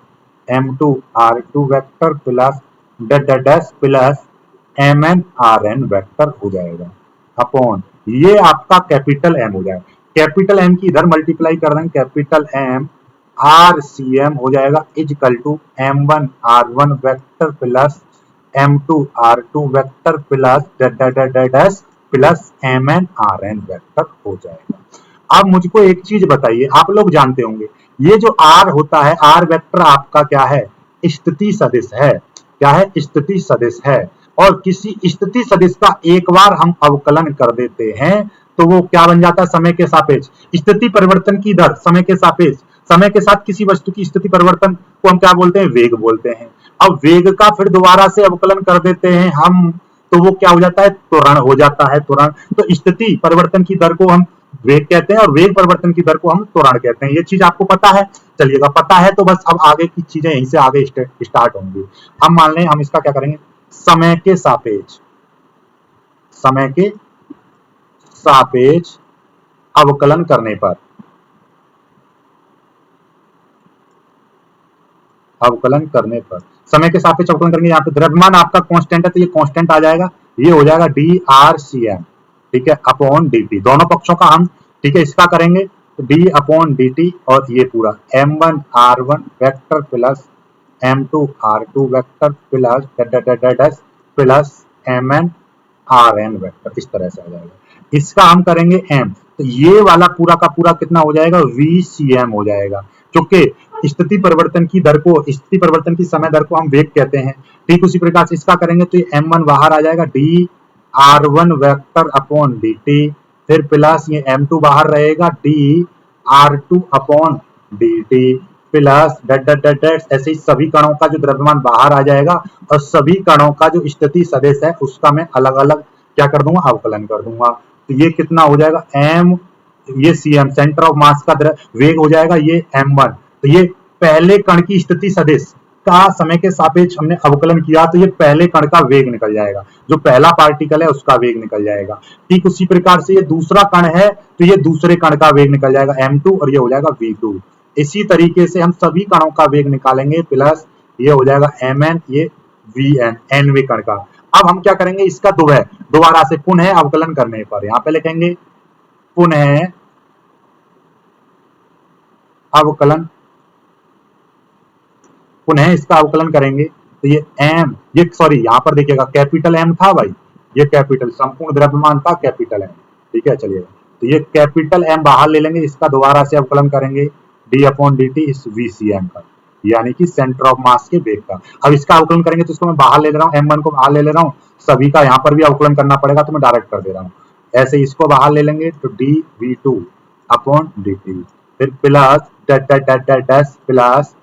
m2 r2 vector plus dash plus mn rn vector हो जाएगा अपॉन ये आपका कैपिटल M हो जाएगा। कैपिटल M की इधर मल्टीप्लाई कर देंगे, कैपिटल M RCM हो जाएगा is equal to m1 r1 vector plus m2 r2 vector plus dash plus mn rn vector हो जाएगा। अब मुझको एक चीज बताइए, आप लोग जानते होंगे ये जो R होता है, R वेक्टर आपका क्या है, स्थिति सदिश है। क्या है, स्थिति सदिश है। और किसी स्थिति सदिश का एक बार हम अवकलन कर देते हैं तो वो क्या बन जाता है, समय के सापेक्ष स्थिति परिवर्तन की दर, समय के सापेक्ष, समय के साथ किसी वस्तु की स्थिति परिवर्तन को हम क्या बोलते हैं, वेग बोलते हैं। अब वेग का फिर दोबारा से अवकलन कर देते हैं हम तो वो क्या हो जाता है, त्वरण हो जाता है, त्वरण। तो स्थिति परिवर्तन की दर को हम वेग कहते हैं और वेग परिवर्तन की दर को हम त्वरण कहते हैं। ये चीज आपको पता है, चलिएगा पता है तो बस अब आगे की चीजें यहीं से आगे स्टार्ट होंगी। हम मान लें हम इसका क्या करेंगे, समय के सापेक्ष, समय के सापेक्ष अवकलन करने पर, अवकलन करने पर समय के सापेक्ष अवकलन करेंगे। यहाँ पे द्रव्यमान आपका कांस्टेंट है तो ये कांस्टेंट आ जाएगा, ये हो जाएगा DRCM, ठीक है, अपॉन dt, दोनों पक्षों का हम, ठीक है, इसका करेंगे तो d अपॉन dt और ये पूरा m1 r1 vector plus m2 r2 vector plus plus mn rn vector, इस तरह से आ जाएगा। इसका हम करेंगे m, तो ये वाला पूरा का पूरा कितना हो जाएगा, VCM हो जाएगा, क्योंकि स्थिति परिवर्तन की दर को, स्थिति परिवर्तन की समय दर को हम वेग कहते हैं। ठीक उसी प्रकार से इसका करेंगे तो ये m1 बाहर आ जाएगा, d r1 vector upon dt, फिर प्लस ये m2 बाहर रहेगा, d r2 upon dt plus ऐसे ही सभी कणों का जो द्रव्यमान बाहर आ जाएगा और सभी कणों का जो स्थिति सदिश है उसका मैं अलग अलग क्या कर दूंगा, अवकलन कर दूंगा। तो ये कितना हो जाएगा, m, ये cm सेंटर ऑफ मास का वेग हो जाएगा, ये m1। तो ये पहले कण की स्थिति सदिश का समय के सापेक्ष हमने अवकलन किया तो ये पहले कण का वेग निकल जाएगा, जो पहला पार्टिकल है उसका वेग निकल जाएगा। ठीक उसी प्रकार से ये दूसरा कण है तो ये दूसरे कण का वेग निकल जाएगा m2 और ये हो जाएगा v2। इसी तरीके से हम सभी कणों का वेग निकालेंगे, प्लस ये हो जाएगा mn, ये vn, nवे कण का। अब हम क्या करेंगे, इसका दोबारा से पुनः अवकलन करने पर यहाँ पे लिखेंगे पुनः अवकलन, पुनः इसका अवकलन करेंगे तो ये m, ये सॉरी यहाँ पर देखिएगा कैपिटल M था भाई, ये कैपिटल संपूर्ण द्रव्यमान था कैपिटल M, ठीक है। चलिए तो ये कैपिटल M बाहर ले लेंगे, इसका दोबारा से अवकलन करेंगे d अपॉन dt इस VCM का, यानी कि सेंटर ऑफ मास के वेग का। अब इसका अवकलन करेंगे तो इसको मैं बाहर ले ले रहा हूँ, m1 को बाहर ले ले रहा हूँ, सभी का यहाँ पर भी अवकलन करना पड़ेगा तो मैं डायरेक्ट कर दे रहा हूँ। ऐसे इसको बाहर ले लेंगे तो dv2 अपॉन dt, फिर प्लस प्लस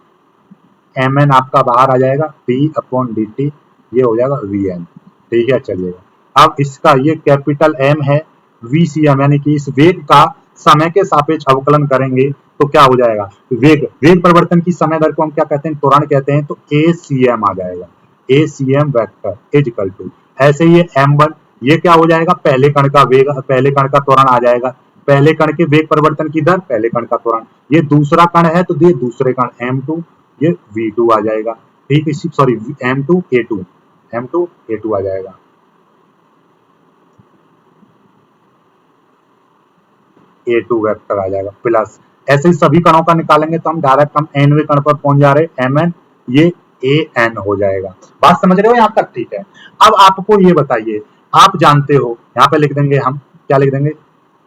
mn आपका बाहर आ जाएगा, p अपॉन dt, ये हो जाएगा vn, ठीक है। चलिएगा अब इसका ये कैपिटल M है, VCM यानी कि इस वेग का समय के सापेक्ष अवकलन करेंगे तो क्या हो जाएगा, वेग परिवर्तन की समय दर को हम क्या कहते हैं, त्वरण कहते हैं। तो ACM आ जाएगा, ACM vector is equal to, ऐसे ये m1 ये क्या हो जाएगा, पहले कण का वेग, पहले कण का त्वरण आ जाएगा, पहले कण के वेग परिवर्तन की दर, पहले कण का त्वरण। ये दूसरा कण है तो ये दूसरे कण m2, ये v2 आ जाएगा, ठीक, इसी सॉरी m2 a2 आ जाएगा, a2 वेक्टर आ जाएगा, प्लस ऐसे ही सभी कणों का निकालेंगे तो हम डायरेक्ट हम nवे कण पर पहुंच जा रहे हैं, mn, ये an हो जाएगा। बात समझ रहे हो यहाँ तक, ठीक है। अब आपको ये बताइए, आप जानते हो यहाँ पे लिख देंगे हम, क्या लिख देंगे,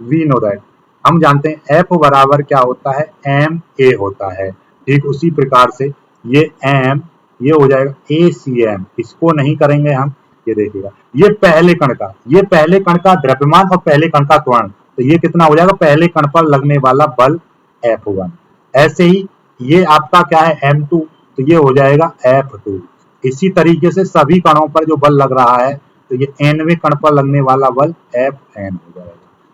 वी नो दैट, हम जानते हैं F बराबर क्या होता है, ma होता है। ठीक उसी प्रकार से ये m, ये हो जाएगा ACM, इसको नहीं करेंगे हम, ये देखिएगा ये पहले कण का द्रव्यमान और पहले कण का त्वरण, तो ये कितना हो जाएगा, पहले कण पर लगने वाला बल F1। ऐसे ही ये आपका क्या है M2, तो ये हो जाएगा F2। इसी तरीके से सभी कणों पर जो बल लग रहा है तो ये nवें कण पर लगने वाला बल Fn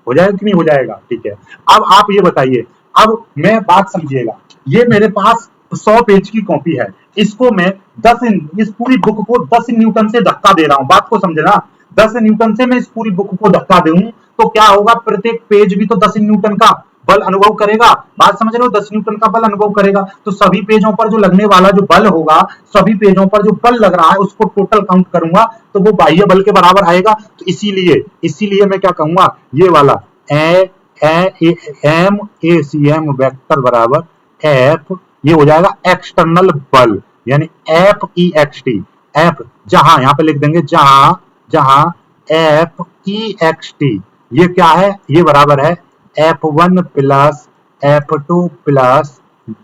हो जाएगा कि नहीं हो जाएगा? ठीक है। अब आप ये बताइए, अब मैं बात समझिएगा, ये मेरे पास 100 पेज की कॉपी है, इसको मैं 10 इस पूरी बुक को 10 न्यूटन से धक्का दे रहा हूं, बात को समझना। 10 न्यूटन से मैं इस पूरी बुक को धक्का दूं तो क्या होगा, प्रत्येक पेज भी तो 10 न्यूटन का बल अनुभव करेगा। बात समझ रहे हो, 10 न्यूटन का बल अनुभव करेगा, तो सभी पेजों पर जो लगने वाला जो बल होगा, सभी पेजों पर जो बल लग रहा है उसको टोटल काउंट करूंगा तो वो बाह्य बल के बराबर आएगा। तो इसीलिए मैं क्या कहूंगा, ये वाला M A C M vector बराबर एफ, ये हो जाएगा एक्सटर्नल बल, यानी F E X T. F जहां यहां पे लिख देंगे, जहां एफ ई एक्स टी ये क्या है, ये बराबर है F1 plus F2 plus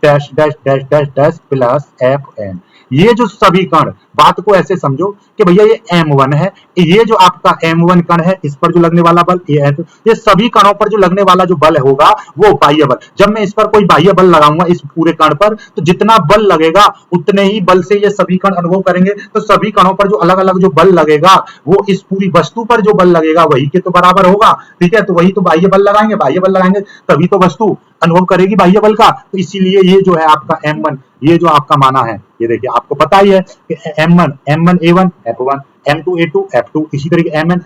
dash dash dash dash dash plus Fn। ये जो सभी कण, बात को ऐसे समझो कि भैया ये M1 है, ये जो आपका M1 कण है इस पर जो लगने वाला बल ये सभी कणों पर जो लगने वाला जो बल होगा वो बाह्य बल। जब मैं इस पर कोई बाह्य बल लगाऊंगा इस पूरे कण पर, तो जितना बल लगेगा उतने ही बल से ये सभी कण अनुभव करेंगे। तो सभी कणों पर जो अलग अलग जो बल लगेगा वो इस पूरी वस्तु पर जो बल लगेगा वही के तो बराबर होगा। ठीक है, तो वही तो बाह्य बल लगाएंगे तभी तो वस्तु अनुभव करेगी बाह्य बल का। तो इसीलिए ये जो है आपका M1, ये जो आपका माना है, ये देखिए आपको पता ही है कि M1 A1 F1, M2 A2 F2, इसी तरीके Mn,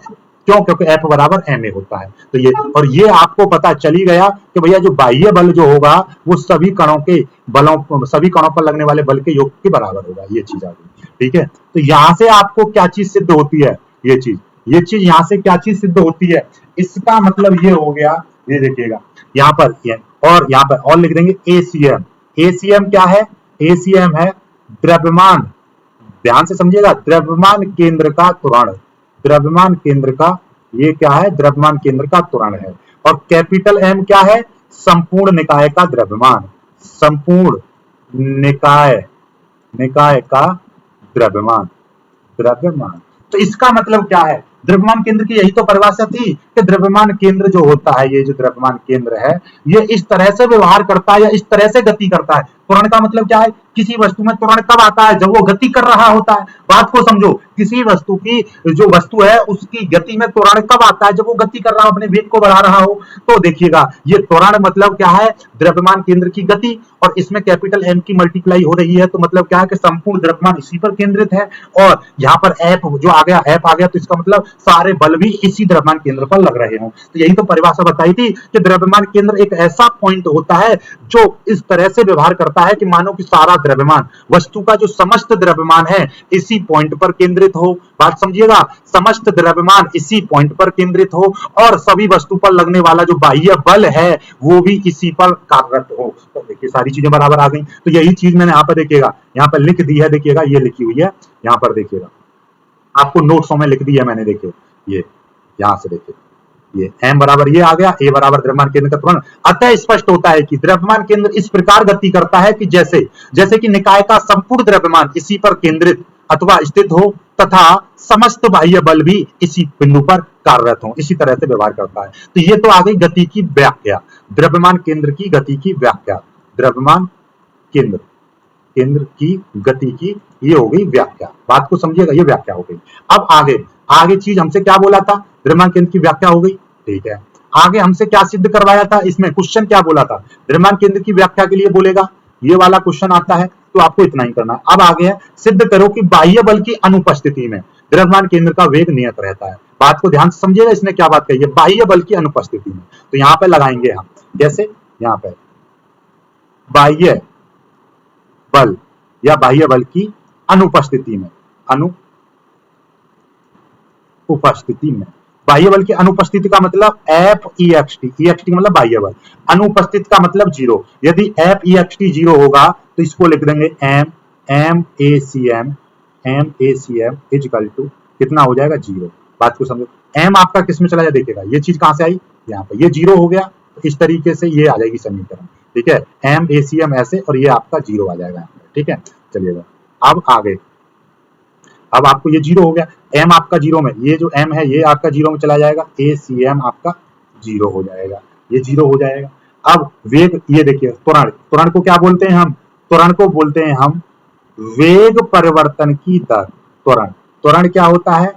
क्यों? क्योंकि F बराबर Ma होता है। तो ये, और ये आपको पता चली गया कि भैया जो बाह्य बल जो होगा वो सभी कणों पर लगने वाले बल के योग के बराबर होगा। ये चीज आ गई। ठीक है, तो यहां से आपको क्या चीज सिद्ध होती है, ये चीज यहां से क्या चीज सिद्ध होती है, इसका मतलब ये हो गया, ये देखिएगा यहाँ पर और यहाँ पर और लिख देंगे ACM। ACM क्या है? ACM है द्रव्यमान, ध्यान से समझिएगा, द्रव्यमान केंद्र का त्वरण। द्रव्यमान केंद्र का, ये क्या है? द्रव्यमान केंद्र का त्वरण है। और कैपिटल M क्या है? संपूर्ण निकाय का द्रव्यमान। संपूर्ण निकाय का द्रव्यमान। तो इसका मतलब क्या है? द्रव्यमान केंद्र की यही तो परिभाषा थी कि द्रव्यमान केंद्र जो होता है, ये जो द्रव्यमान केंद्र है, ये इस तरह से व्यवहार करता है या इस तरह से गति करता है। त्वरण का मतलब क्या है? किसी वस्तु में त्वरण कब आता है? जब वो गति कर रहा होता है। बात को समझो, किसी वस्तु की जो वस्तु है उसकी गति में त्वरण कब आता है? जब वो गति कर रहा हो, अपने वेग को बढ़ा रहा हो। तो देखिएगा, ये त्वरण मतलब क्या है? द्रव्यमान केंद्र की गति, और इसमें कैपिटल M की मल्टीप्लाई हो रही है, तो मतलब क्या है कि संपूर्ण द्रव्यमान इसी पर केंद्रित है। और यहाँ पर F जो आ गया, F आ गया, तो इसका मतलब सारे बल भी इसी द्रव्यमान केंद्र पर लग रहे हों। तो यही तो परिभाषा बताई थी कि द्रव्यमान केंद्र एक ऐसा पॉइंट होता है जो इस तरह से व्यवहार करता है कि मानो कि सारा द्रव्यमान, वस्तु का जो समस्त द्रव्यमान है इसी पॉइंट पर केंद्रित हो। बात समझिएगा, समस्त द्रव्यमान इसी पॉइंट पर केंद्रित हो और सभी वस्तु पर लगने वाला जो बाह्य बल है वो भी इसी पर कार्यरत हो। तो देखिए सारी चीजें बराबर आ गई। तो यही चीज मैंने यहाँ पर देखिएगा, यहाँ पर लिख दी है, देखिएगा ये लिखी हुई है, यहाँ पर देखिएगा आपको नोट्सों में लिख दी है मैंने, देखिए ये यहां से देखिए, ये M बराबर ये आ गया, A बराबर द्रव्यमान केंद्र का त्वरण। अतः स्पष्ट होता है कि द्रव्यमान केंद्र इस प्रकार गति करता है कि जैसे कि निकाय का संपूर्ण द्रव्यमान इसी पर केंद्रित अथवा स्थित हो तथा समस्त बाह्य बल भी इसी बिंदु पर कार्यरत हो, इसी तरह से व्यवहार करता है। तो ये तो आ गई गति की व्याख्या, द्रव्यमान केंद्र की गति की व्याख्या। द्रव्यमान केंद्र की गति की ये हो गई व्याख्या। बात को समझिएगा, ये व्याख्या हो गई। अब आगे चीज हमसे क्या बोला था? द्रव्यमान केंद्र की व्याख्या हो गई। ठीक है, आगे हमसे क्या सिद्ध करवाया था? इसमें क्वेश्चन क्या बोला था? द्रव्यमान केंद्र की व्याख्या के लिए बोलेगा, ये वाला क्वेश्चन आता है, तो आपको इतना ही करना है। अब आगे है, सिद्ध करो कि बाह्य बल की अनुपस्थिति में द्रव्यमान केंद्र का वेग नियत रहता है। बात को ध्यान से समझिएगा, इसने क्या बात कही है? बाह्य बल की अनुपस्थिति में। तो यहाँ पे लगाएंगे हम, जैसे यहाँ पे बाह्य बल या बाह्य बल की अनुपस्थिति में, बाह्य बल की अनुपस्थिति का मतलब FEXT, EXT मतलब बाह्य बल, अनुपस्थित का मतलब जीरो। यदि FEXT जीरो होगा तो इसको लिख देंगे MACM इक्वल टू कितना हो जाएगा? जीरो। बात को समझो, M आपका किस में चला जाए? देखिएगा ये चीज कहां से आई, यहाँ पर, ये जीरो हो गया, तो इस तरीके से ये आ जाएगी समीकरण। ठीक है, MACM ऐसे, और ये आपका जीरो आ जाएगा। ठीक है, चलिएगा अब आगे। अब आपको ये जीरो हो गया, M आपका जीरो में, ये जो M है ये आपका जीरो में चला जाएगा, ACM आपका जीरो हो जाएगा, ये जीरो हो जाएगा। अब वेग, ये देखिए त्वरण, त्वरण को क्या बोलते हैं हम? त्वरण को बोलते हैं हम वेग परिवर्तन की दर। त्वरण, त्वरण क्या होता है?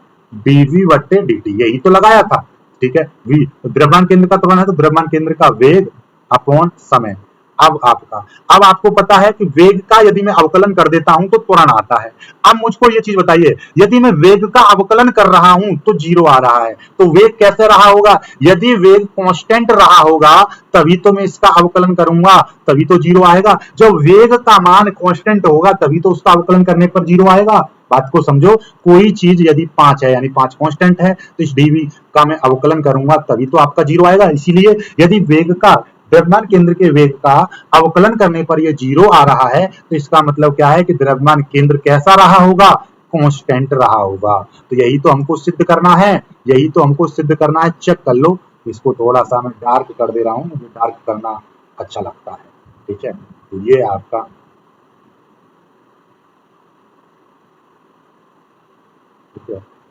dv बट्टे dt, यही तो लगाया था। ठीक है, v द्रव्यमान केंद्र का त्वरण है तो द्रव्यमान केंद्र का वेग अपॉन समय। अब आपका, अब आपको पता है कि वेग का यदि मैं अवकलन कर देता हूं तो त्वरण आता है। अब मुझको ये चीज बताइए, यदि मैं वेग का अवकलन कर रहा हूं तो जीरो आ रहा है, तो वेग कैसे रहा होगा? यदि वेग कांस्टेंट रहा होगा तभी तो मैं इसका अवकलन करूंगा, तभी तो जीरो आएगा। जब वेग का मान कांस्टेंट होगा तभी तो उसका अवकलन करने पर जीरो आएगा। बात को समझो, कोई चीज यदि 5 है यानी 5 कांस्टेंट है तो इस डीवी का मैं अवकलन करूंगा तभी तो आपका जीरो आएगा। इसीलिए यदि वेग का, द्रव्यमान केंद्र के वेग का अवकलन करने पर यह जीरो आ रहा है तो इसका मतलब क्या है कि द्रव्यमान केंद्र कैसा रहा होगा? कांस्टेंट रहा होगा। तो यही तो हमको सिद्ध करना है, यही तो हमको सिद्ध करना है। चेक कर लो, इसको थोड़ा सा मैं डार्क कर दे रहा हूं, मुझे डार्क करना अच्छा लगता है। ठीक है, तो ये आपका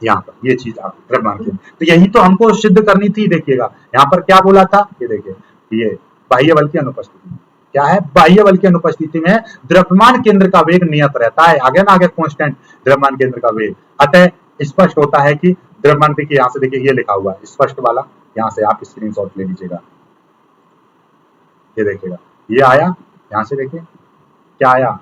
यहाँ पर ये चीज आप द्रव्यमान केंद्र, तो यही तो हमको सिद्ध करनी थी। देखिएगा यहाँ पर क्या बोला था, ये देखिए, ये बाह्य बल की अनुपस्थिति में क्या है? बाह्य बल की अनुपस्थिति में द्रव्यमान केंद्र का वेग नियत रहता है। आगे ना आगे कांस्टेंट द्रव्यमान केंद्र का वेग, अतः स्पष्ट होता है कि द्रव्यमान, देखिए यहाँ से देखिए ये लिखा हुआ है स्पष्ट वाला, यहाँ से आप स्क्रीनशॉट ले लीजिएगा। ये देखिएगा, ये आया, यहाँ से देखिए क्या आया,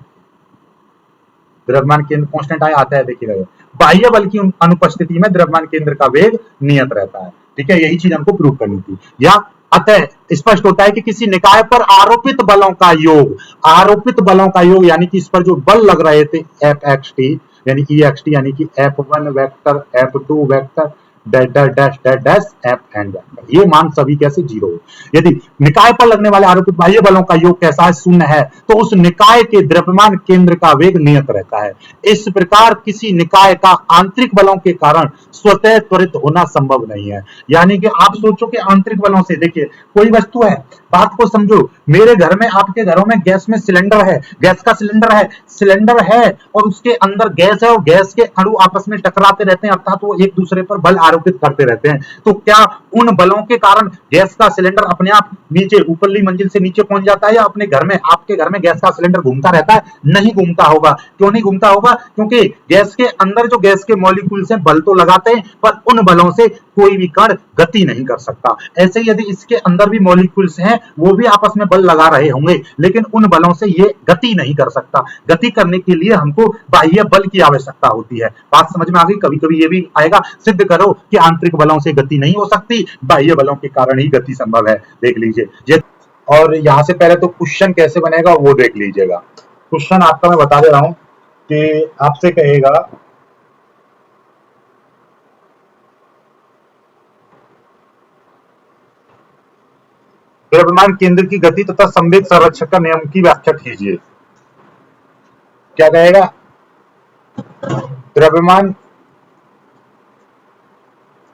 द्रव्यमान केंद्र कांस्टेंट आया, आता है देखिएगा। बाह्य बल की अनुपस्थिति में द्रव्यमान केंद्र का वेग नियत रहता है। ठीक है, यही चीज हमको प्रूव करनी थी। या अतः स्पष्ट होता है कि किसी निकाय पर आरोपित बलों का योग, आरोपित बलों का योग यानी कि इस पर जो बल लग रहे थे एफ एक्स टी यानी कि एक्स टी यानी कि F1 vector, F2 vector, dash dash dash dash dash F N vector, ये मान सभी कैसे जीरो हो। यदि निकाय पर लगने वाले आरोपित बाह्य बलों का योग कैसा है? शून्य है, तो उस निकाय के द्रव्यमान केंद्र का वेग नियत रहता है। इस प्रकार किसी निकाय का आंतरिक बलों के कारण स्वतः त्वरित होना संभव नहीं है। यानी कि आप सोचो कि आंतरिक बलों से, देखिए कोई वस्तु है, बात को समझो, मेरे घर में, आपके घरों में गैस में सिलेंडर है, गैस का सिलेंडर है, सिलेंडर है और उसके अंदर गैस है और गैस के अणु आपस में टकराते रहते हैं, अर्थात वो एक दूसरे पर बल आरोपित करते रहते हैं। तो क्या उन बलों के कारण गैस का सिलेंडर अपने आप नीचे, ऊपरली मंजिल से नीचे पहुंच जाता है, या अपने घर में, आपके घर में गैस का सिलेंडर घूमता रहता है? नहीं घूमता होगा। क्यों नहीं घूमता होगा? क्योंकि गैस के अंदर जो गैस के मॉलिक्यूल्स हैं बल तो लगाते हैं पर उन बलों से कोई भी कण गति नहीं कर सकता। ऐसे यदि इसके अंदर भी मॉलिक्यूल्स हैं, वो भी आपस में बल लगा रहे होंगे लेकिन उन बलों से ये गति नहीं कर सकता। गति करने के लिए हमको बाह्य बल की आवश्यकता होती है। बात समझ में आ गई? कभी कभी ये भी आएगा, सिद्ध करो कि आंतरिक बलों से गति नहीं हो सकती, बाह्य बलों के कारण ही गति संभव है। देख लीजिए, और यहां से पहले तो क्वेश्चन कैसे बनेगा वो देख लीजिएगा। क्वेश्चन आपका मैं बता दे रहा हूं कि आपसे कहेगा द्रव्यमान केंद्र की गति तथा संवेग संरक्षक का नियम की व्याख्या कीजिए। क्या कहेगा? द्रव्यमान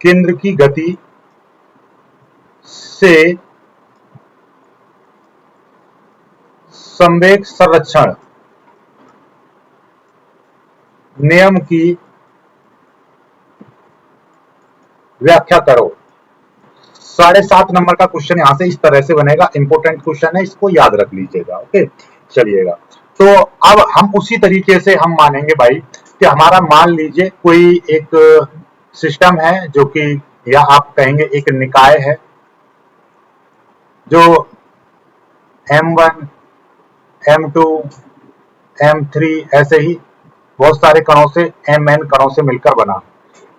केंद्र की गति से संवेग संरक्षण नियम की व्याख्या करो। 7.5 नंबर का क्वेश्चन यहां से इस तरह से बनेगा, इंपॉर्टेंट क्वेश्चन है, इसको याद रख लीजिएगा। ओके, चलिएगा। तो अब हम उसी तरीके से हम मानेंगे भाई कि हमारा, मान लीजिए कोई एक सिस्टम है जो कि, या आप कहेंगे एक निकाय है जो M1 M2 M3 ऐसे ही बहुत सारे कणों से, Mn कणों से मिलकर बना।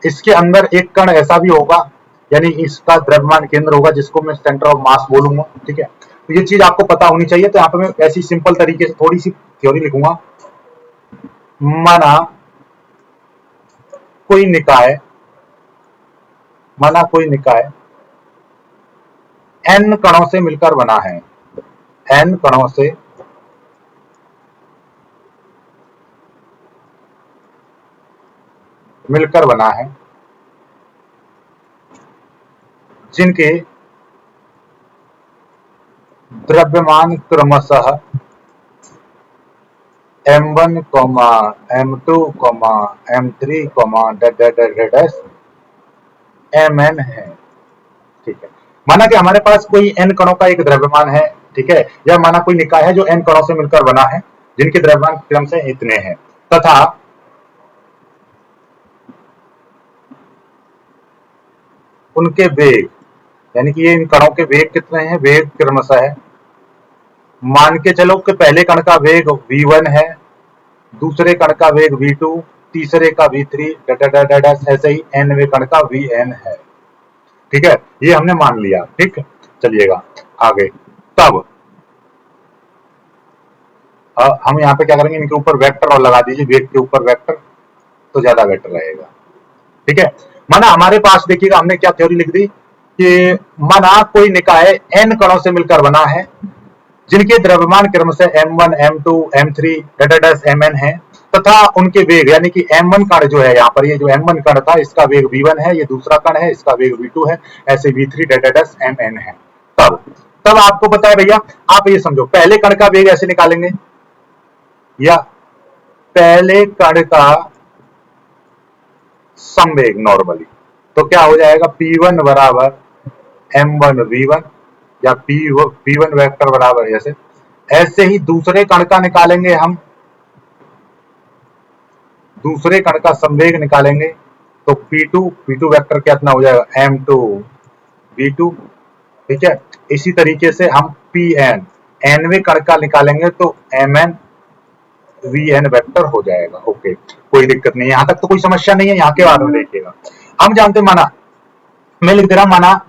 इसके अंदर एक कण ऐसा भी होगा, यानी इसका द्रव्यमान केंद्र होगा जिसको मैं सेंटर ऑफ मास बोलूंगा। ठीक है, तो ये चीज आपको पता होनी चाहिए। तो यहाँ पे मैं ऐसी सिंपल तरीके से थोड़ी सी थ्योरी लिखूंगा। माना कोई निकाय, माना कोई निकाय n कणों से मिलकर बना है, n कणों से मिलकर बना है, जिनके द्रव्यमान क्रमशः M1, M2, M3, Mn है। ठीक है, माना कि हमारे पास कोई n कणों का एक द्रव्यमान है, ठीक है, या माना कोई निकाय है जो n कणों से मिलकर बना है, जिनके द्रव्यमान क्रम से इतने हैं, तथा उनके वेग, यानी कि ये इन कणों के वेग कितने हैं, वेग क्रमशः है, मान के चलो कि पहले कण का वेग v1 है, दूसरे कण का वेग v2, तीसरे का v3, ऐसे ही nवें कण का vn है, ठीक है, ये हमने मान लिया, ठीक। चलिएगा आगे। तब हम यहाँ पे क्या करेंगे, इनके ऊपर वेक्टर और लगा दीजिए, वेग के ऊपर वेक्टर, तो ज्यादा बेटर रहेगा, ठीक है। माना हमारे पास देखिएगा हमने क्या थ्योरी लिख दी कि माना कोई निकाय n कणों से मिलकर बना है, जिनके द्रव्यमान क्रम से m1, m2, m3, mn है, तथा उनके वेग, यानी कि m1 कण जो है यहाँ पर, ये जो m1 कण था इसका वेग v1 है, ये दूसरा कण है इसका वेग v2 है, ऐसे v3 mn है। तब आपको पता है भैया, आप ये समझो पहले कण का वेग ऐसे निकालेंगे, या पहले कण का संवेग नॉर्मली, तो क्या हो जाएगा, p1 बराबर m1 v1, या p1 वेक्टर बराबर ऐसे। ऐसे ही दूसरे कण का निकालेंगे हम, दूसरे कण का संवेग निकालेंगे, तो p2 वेक्टर कितना हो जाएगा, m2 v2, ठीक है। इसी तरीके से हम pn nवें कण का निकालेंगे तो mn vn वेक्टर हो जाएगा। ओके, कोई दिक्कत नहीं है, यहां तक तो कोई समस्या नहीं है, यहाँ के बाद में देखिएगा। हम जानते, माना मैं लिख दे रहा हूं, माना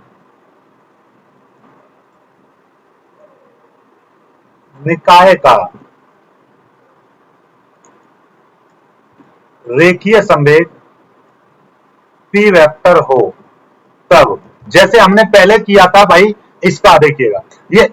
निकाय का रेखीय संवेग p वेक्टर हो, तब जैसे हमने पहले किया था भाई, इसका देखिएगा, ये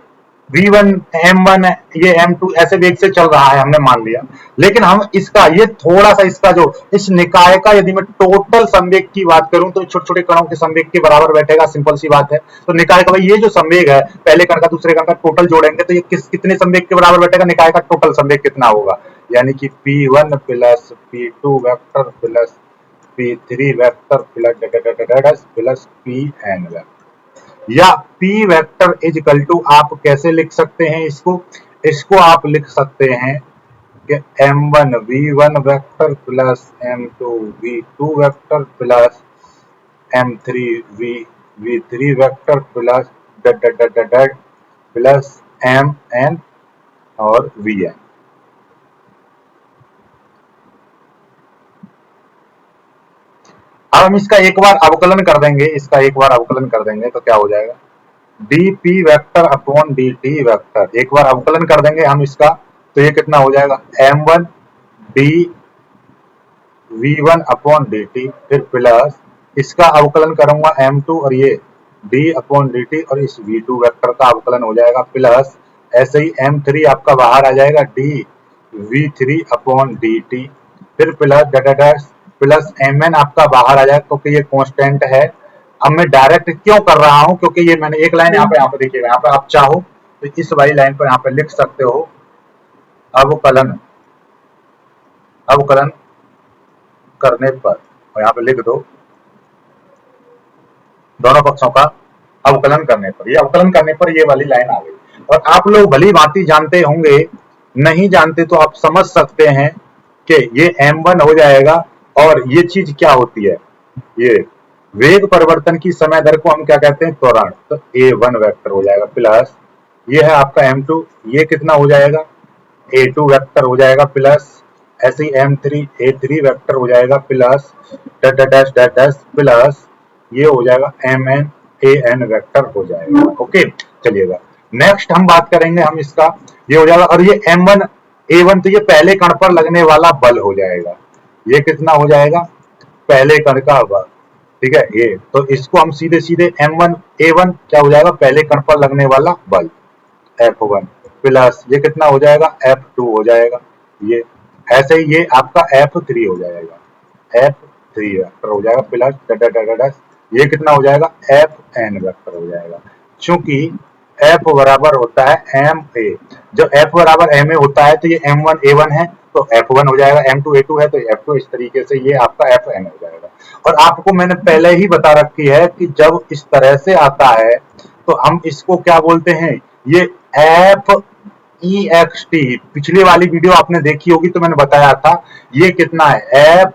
v1 m1 ये m2 ऐसे वेग से चल रहा है, हमने मान लिया, लेकिन हम इसका ये थोड़ा सा इसका जो इस निकाय का यदि मैं टोटल संवेग की बात करूं तो छोटे छोटे कणों के संवेग के बराबर बैठेगा, सिंपल सी बात है। तो निकाय का भाई ये जो संवेग है, पहले कण का दूसरे कण का टोटल जोड़ेंगे तो ये कितने संवेग के बराबर बैठेगा, निकाय का टोटल संवेग कितना होगा, यानी कि p1 plus p2 vector plus p3 vector plus pn vector, या p vector is equal to, आप कैसे लिख सकते हैं इसको आप लिख सकते हैं कि m1 v1 vector plus m2 v2 vector plus m3 v3 vector plus plus mn और vn। अब हम इसका एक बार अवकलन कर देंगे, तो क्या हो जाएगा, dp vector upon dt vector, एक बार अवकलन कर देंगे हम इसका, तो ये कितना हो जाएगा, m1 d v1 upon dt, फिर प्लस इसका अवकलन करूंगा m2 और ये d अपॉन dt, और इस v2 वेक्टर का अवकलन हो जाएगा, प्लस ऐसे ही m3 आपका बाहर आ जाएगा, d v3 अपॉन dt, फिर प्लस mn आपका बाहर आ जाएगा, क्योंकि ये कांस्टेंट है। अब मैं डायरेक्ट क्यों कर रहा हूं, क्योंकि ये मैंने एक लाइन यहाँ पे देखिएगा, यहाँ पे आप चाहो तो इस वाली लाइन पर यहाँ पे लिख सकते हो, अवकलन करने पर, और यहाँ पे लिख दो दोनों पक्षों का अवकलन करने पर, ये अवकलन करने पर ये वाली लाइन आ गई। और आप लोग भली भांति जानते होंगे, नहीं जानते तो आप समझ सकते हैं कि ये m1 हो जाएगा, और ये चीज क्या होती है, ये वेग परिवर्तन की समय दर को हम क्या कहते हैं, त्वरण, तो a1 वेक्टर हो जाएगा, प्लस ये है आपका m2, ये कितना हो जाएगा, a2 वेक्टर हो जाएगा, प्लस ऐसे ही m3 a3 वेक्टर हो जाएगा, प्लस प्लस ये हो जाएगा mn an वेक्टर हो जाएगा। ओके, चलिएगा नेक्स्ट हम बात करेंगे हम इसका, ये हो जाएगा, और ये m1 a1 तो ये पहले कण पर लगने वाला बल हो जाएगा, ये कितना हो जाएगा, पहले कण का बल, ठीक है। ये तो इसको हम सीधे सीधे m1 a1 क्या हो जाएगा, पहले कण पर लगने वाला बल f1, प्लस ये कितना हो जाएगा, f2 हो जाएगा, ये ऐसे ही ये आपका f3 हो जाएगा, f3 वेक्टर हो जाएगा, प्लस ये कितना हो जाएगा, fn वेक्टर हो जाएगा। चूंकि f बराबर होता है ma, जब f बराबर ma होता है तो ये m1 a1 है तो f1 हो जाएगा, m2 a2 है तो f2, इस तरीके से ये आपका fn हो जाएगा। और आपको मैंने पहले ही बता रखी है कि जब इस तरह से आता है तो हम इसको क्या बोलते हैं, ये एफ ई एक्स टी। पिछली वाली वीडियो आपने देखी होगी तो मैंने बताया था ये कितना है, एफ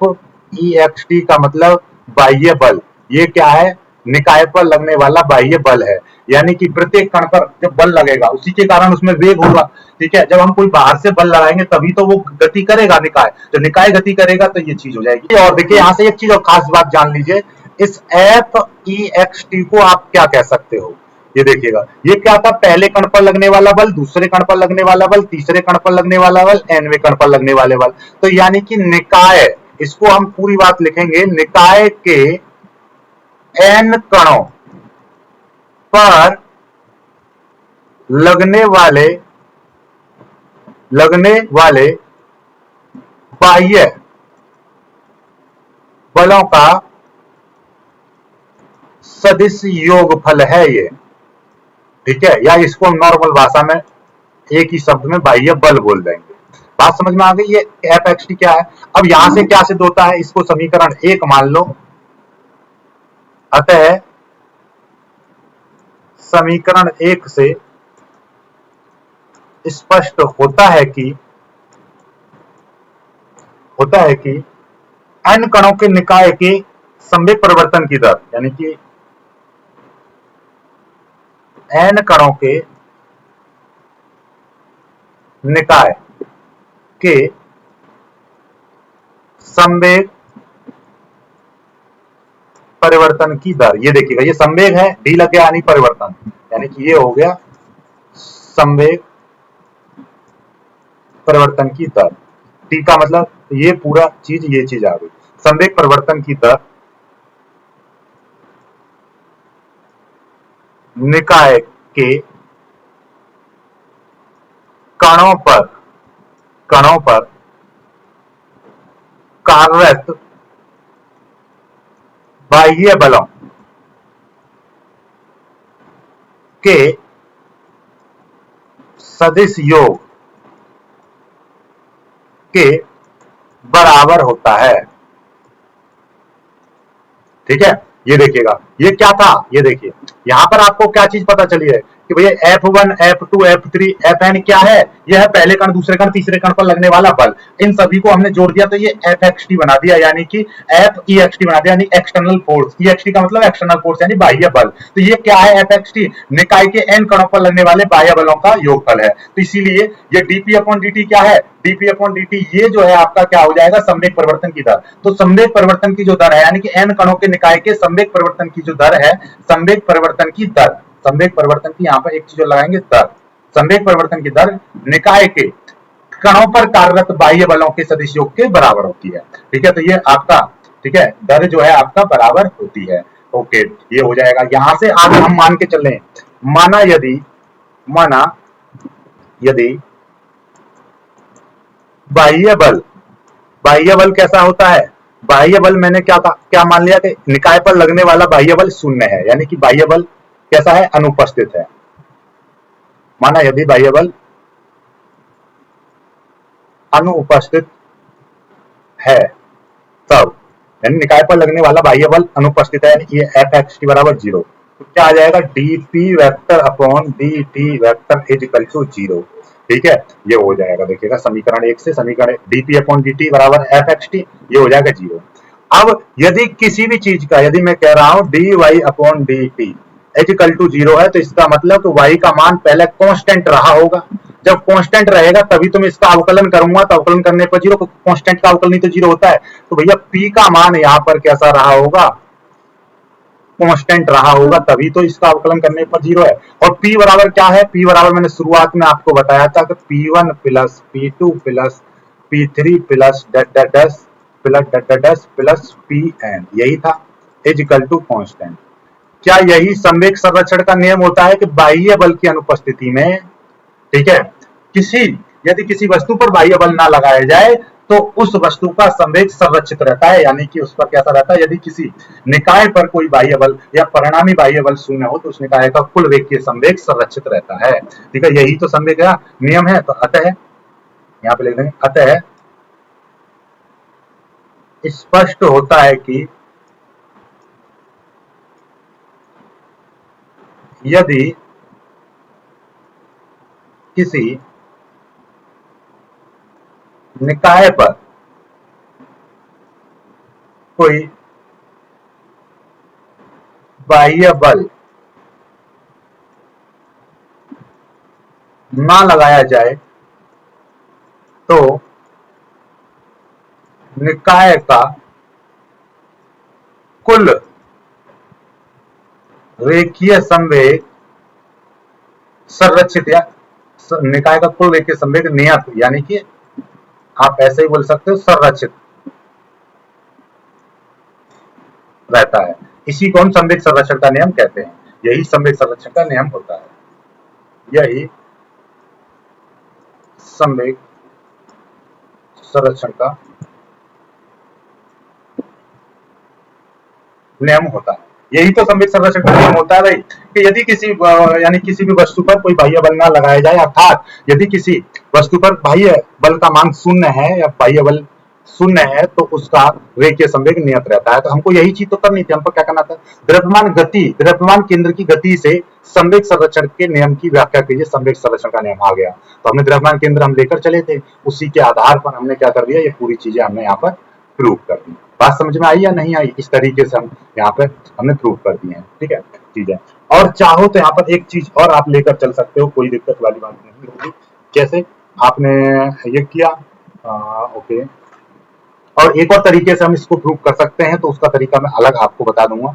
ई एक्स टी का मतलब बाह्य बल। ये क्या है, निकाय पर लगने वाला बाह्य बल है, यानी कि प्रत्येक कण पर जब बल लगेगा उसी के कारण उसमें वेग होगा। ठीक है, जब हम कोई बाहर से बल लगाएंगे तभी तो वो गति करेगा निकाय, तो निकाय गति करेगा तो ये चीज हो जाएगी। और देखिए यहां से एक चीज और खास बात जान लीजिए, इस एफ ई एक्स टी को आप क्या कह सकते हो, ये देखिएगा, ये क्या था, पहले कण पर लगने वाला बल, दूसरे कण पर लगने वाला बल, तीसरे कण पर लगने वाला बल, nवें कण पर लगने वाले बल। तो यानी कि निकाय, इसको हम पूरी बात लिखेंगे, निकाय के n कणों पर लगने वाले बाह्य बलों का सदिश योगफल है ये। ठीक है, या इसको हम नॉर्मल भाषा में एक ही शब्द में बाह्य बल बोल देंगे। बात समझ में आ गई, ये एफ एक्स टी क्या है। अब यहां से क्या सिद्ध होता है, इसको समीकरण 1 मान लो। अतः समीकरण 1 से स्पष्ट होता है कि n कणों के निकाय के संवेग परिवर्तन की दर, यानी कि n कणों के निकाय के संवेग परिवर्तन की दर, ये देखिएगा, ये संवेग है, डी लग गया यानी परिवर्तन, यानी कि ये हो गया संवेग परिवर्तन की दर। टी का मतलब ये पूरा चीज, ये चीज आ गई, संवेग परिवर्तन की दर निकाय के कणों पर कार्यरत बाह्य बलों के सदिश योग के बराबर होता है। ठीक है, ये देखिएगा, ये क्या था, ये देखिए यहां पर आपको क्या चीज पता चली है कि भैया F1 F2 F3 Fn क्या है, यह है पहले कण, दूसरे कण, तीसरे कण पर लगने वाला बल। इन सभी को हमने जोड़ दिया तो ये Fxt बना दिया, यानी कि Fext बना दिया, यानी एक्सटर्नल फोर्स। Ext का मतलब एक्सटर्नल फोर्स यानी बाह्य बल। तो ये क्या है, Fxt निकाय के n कणों पर लगने वाले बाह्य बलों का योगफल है। तो इसीलिए ये dp/dt क्या है, dp/dt ये जो है आपका क्या हो जाएगा, संवेग परिवर्तन की दर। तो संवेग परिवर्तन की जो दर है, यानी कि n कणों के निकाय के संवेग परिवर्तन की जो दर है, संवेग परिवर्तन की दर, संवेग परिवर्तन की यहां पर एक चीज लगाएंगे दर, संवेग परिवर्तन की दर निकाय के कणों पर कार्यरत बाह्य बलों के सदिश योग के बराबर होती है। ठीक है, तो ये आपका, ठीक है, दर जो है आपका बराबर होती है। ओके, ये हो जाएगा। यहां से आगे हम मान के चले, माना यदि बाह्य बल कैसा होता है, बाह्य बल मैंने क्या मान लिया कि निकाय पर लगने वाला बाह्य बल शून्य है, यानी कि बाह्य बल कैसा है, अनुपस्थित है। माना यदि बाह्य बल अनुपस्थित है तब, यानी निकाय पर लगने वाला बाह्य बल अनुपस्थित है, यानी ये Fxt बराबर 0। तो क्या आ जाएगा, dp vector upon dt vector is equal to 0। ठीक है, ये हो जाएगा, देखिएगा समीकरण 1 से समीकरण dp अपॉन dt बराबर Fxt, ये हो जाएगा 0। अब यदि किसी भी चीज का, यदि मैं कह रहा हूं dy upon dt is equal to 0 है, तो इसका मतलब तो y का मान पहले कांस्टेंट रहा होगा। जब कांस्टेंट रहेगा तभी तो मैं इसका अवकलन करूंगा, तो अवकलन करने पर 0, कांस्टेंट का अवकलन ही तो 0 होता है। तो भैया p का मान यहाँ पर कैसा रहा होगा, कांस्टेंट रहा होगा, तभी तो इसका अवकलन करने पर 0 है। और p बराबर क्या है, p बराबर मैंने शुरुआत में आपको बताया था कि p1 plus p2 plus p3 plus plus pn, यही था, इज इक्वल टू कांस्टेंट। क्या यही संवेग संरक्षण का नियम होता है कि बाह्य बल की अनुपस्थिति में, ठीक है, यदि किसी वस्तु पर बाह्य बल ना लगाया जाए तो उस वस्तु का संवेग संरक्षित रहता है, यानी कि उस पर कैसा रहता है, यदि किसी निकाय पर कोई बाह्य बल या परिणामी बाह्य बल शून्य हो तो उस निकाय का कुल रेखीय संवेग संरक्षित रहता है। ठीक है, यही तो संवेग का नियम है। तो अतः यहाँ पे लिख देंगे, अतः स्पष्ट होता है कि यदि किसी निकाय पर कोई बाह्य बल ना लगाया जाए तो निकाय का कुल रेखीय संवेग संरक्षित या निकाय का कुल रेखीय संवेग नियत, यानी कि आप ऐसे ही बोल सकते हो संरक्षित रहता है। इसी को हम संवेग संरक्षण का नियम कहते हैं। यही संवेग संरक्षण का नियम होता है, यही संवेग संरक्षण का नियम होता है। यही तो संवेग संरक्षण का नियम होता है भाई, कि यदि किसी यानी किसी भी वस्तु पर कोई बाह्य बल ना लगाया जाए, अर्थात यदि किसी वस्तु पर बाह्य बल का मान शून्य है या बाह्य बल शून्य है तो उसका रेखीय संवेग नियत रहता है। तो हमको यही चीज तो करनी थी, हमको क्या करना था, द्रव्यमान गति, द्रव्यमान केंद्र की गति से संवेग संरक्षण के नियम की व्याख्या कीजिए। संवेग संरक्षण का नियम आ गया, तो हमने द्रव्यमान केंद्र हम लेकर चले थे, उसी के आधार पर हमने क्या कर दिया, ये पूरी चीजें हमने यहाँ पर प्रूव कर दी। बात समझ में आई या नहीं आई? इस तरीके से हम यहाँ पे हमने प्रूव कर दिए हैं, ठीक है चीजें। और चाहो तो यहाँ पर एक चीज और आप लेकर चल सकते हो, कोई दिक्कत वाली बात नहीं होगी। जैसे आपने ये किया, ओके, और एक और तरीके से हम इसको प्रूव कर सकते हैं, तो उसका तरीका मैं अलग आपको बता दूंगा,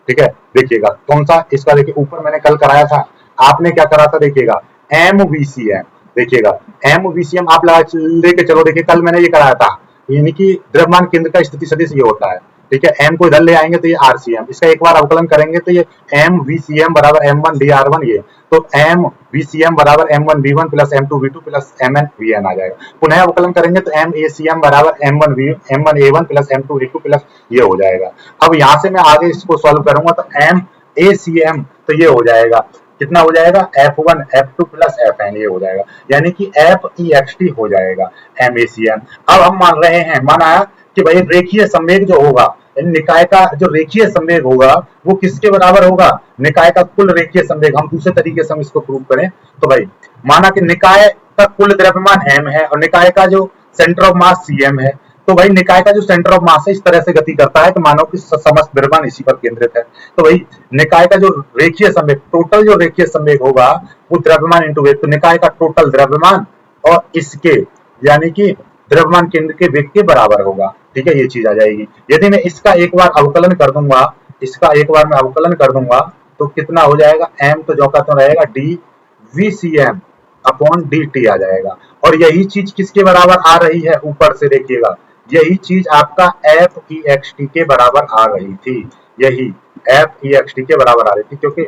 ठीक है। देखिएगा कौन सा, इसका देखिए ऊपर मैंने कल कराया था, आपने क्या करा था, देखिएगा MVCM, देखिएगा MVCM आप लेके चलो। देखिए कल मैंने ये कराया था, यानी कि द्रव्यमान केंद्र का स्थिति सदिश ये होता है, ठीक है। M को इधर ले आएंगे तो ये RCM, इसका एक बार अवकलन करेंगे तो ये MVCM बराबर M1 ये, तो MVCM बराबर M1V1 plus M2V2 plus MNVN आ जाएगा। पुनः अवकलन करेंगे तो MACM बराबर M1A1 प्लस M2A2 प्लस ये हो जाएगा। अब यहाँ से मैं आगे इसको सॉल्व करूंगा तो MACM तो ये हो जाएगा, कितना हो जाएगा, F1 F2 प्लस Fn ये हो जाएगा, यानी कि FEXT हो जाएगा MACM। अब हम मान रहे हैं, माना कि भाई रेखीय संवेग जो होगा, निकाय का जो रेखीय संवेग होगा वो किसके बराबर होगा, निकाय का कुल रेखीय संवेग। हम दूसरे तरीके से हम इसको प्रूव करें तो भाई माना कि निकाय का कुल द्रव्यमान m है और निकाय का जो सेंटर ऑफ मास cm है, तो भाई निकाय का जो सेंटर ऑफ मास है इस तरह से गति करता है कि मानो कि समस्त द्रव्यमान इसी पर केंद्रित है। तो भाई निकाय का जो रेखीय संवेग, टोटल जो रेखीय संवेग होगा वो द्रव्यमान इंटू वेग, तो निकाय का टोटल द्रव्यमान और इसके यानी कि द्रव्यमान केंद्र के वेग के बराबर होगा, ठीक है, ये चीज आ जाएगी। यदि मैं इसका एक बार अवकलन कर दूंगा, इसका एक बार मैं अवकलन कर दूंगा तो कितना हो जाएगा, m तो जो का तो रहेगा dVCM अपॉन dt आ जाएगा। और यही चीज किसके बराबर आ रही है, ऊपर से देखिएगा, यही चीज आपका FEXT के बराबर आ रही थी, यही FEXT के बराबर आ रही थी, क्योंकि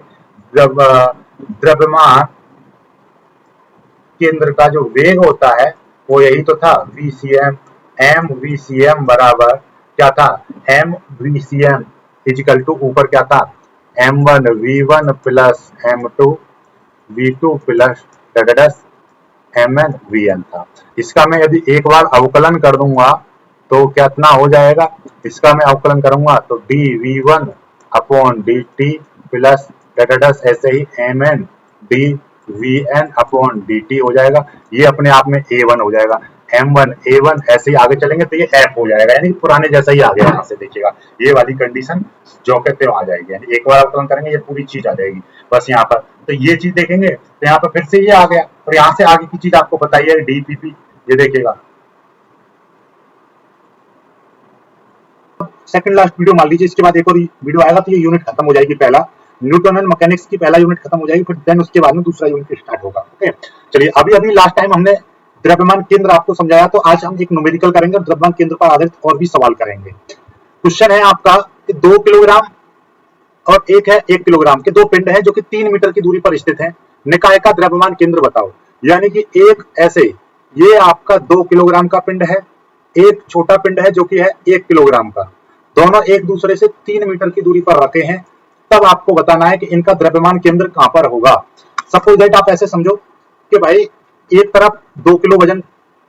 द्रव्यमान केंद्र का जो वेग होता है वो यही तो था, VCM, MVCM बराबर क्या था, MVCM इजिकल टू ऊपर क्या था, M1V1 plus M2V2 plus MNVN था। इसका मैं यदि एक बार अवकलन कर दूंगा तो कितना हो जाएगा, इसका मैं अवकलन करूंगा तो dV1 अपॉन dt प्लस ऐसे ही MN dVN अपॉन dt हो जाएगा। ये अपने आप में A1 हो जाएगा, M1 A1 ऐसे ही आगे चलेंगे तो ये F हो जाएगा, यानी पुराने जैसा ही आ गया। यहाँ से देखिएगा ये वाली कंडीशन जो कहते हो आ जाएगी, यानी एक बार अवकलन करेंगे ये पूरी चीज आ जाएगी बस यहाँ पर। तो ये चीज देखेंगे तो यहाँ पर फिर से ये आ गया, और यहाँ से आगे की चीज आपको बताइए DPP, ये देखिएगा सेकंड लास्ट वीडियो मान लीजिए, इसके बाद एक और वीडियो आएगा तो ये यूनिट खत्म हो जाएगी, पहला न्यूटन मैकेनिक्स की पहला यूनिट खत्म हो जाएगी, फिर देन उसके बाद में दूसरा यूनिट स्टार्ट होगा। ओके चलिए, अभी लास्ट टाइम हमने द्रव्यमान केंद्र आपको समझाया, तो आज हम एक न्यूमेरिकल करेंगे और द्रव्यमान केंद्र पर आधारित और भी सवाल करेंगे। क्वेश्चन है आपका कि 2 किलोग्राम और एक है 1 किलोग्राम के दो पिंड हैं जो कि 3 मीटर की दूरी पर स्थित हैं, निकाय का द्रव्यमान केंद्र बताओ। यानी कि एक ऐसे, ये आपका 2 किलोग्राम का पिंड है, एक छोटा पिंड है जो कि है 1 किलोग्राम का, दोनों एक दूसरे से 3 मीटर की दूरी पर रखे हैं, तब आपको बताना है कि इनका द्रव्यमान केंद्र कहां पर होगा। सपोज दैट आप ऐसे समझो कि भाई एक तरफ 2 किलो वजन,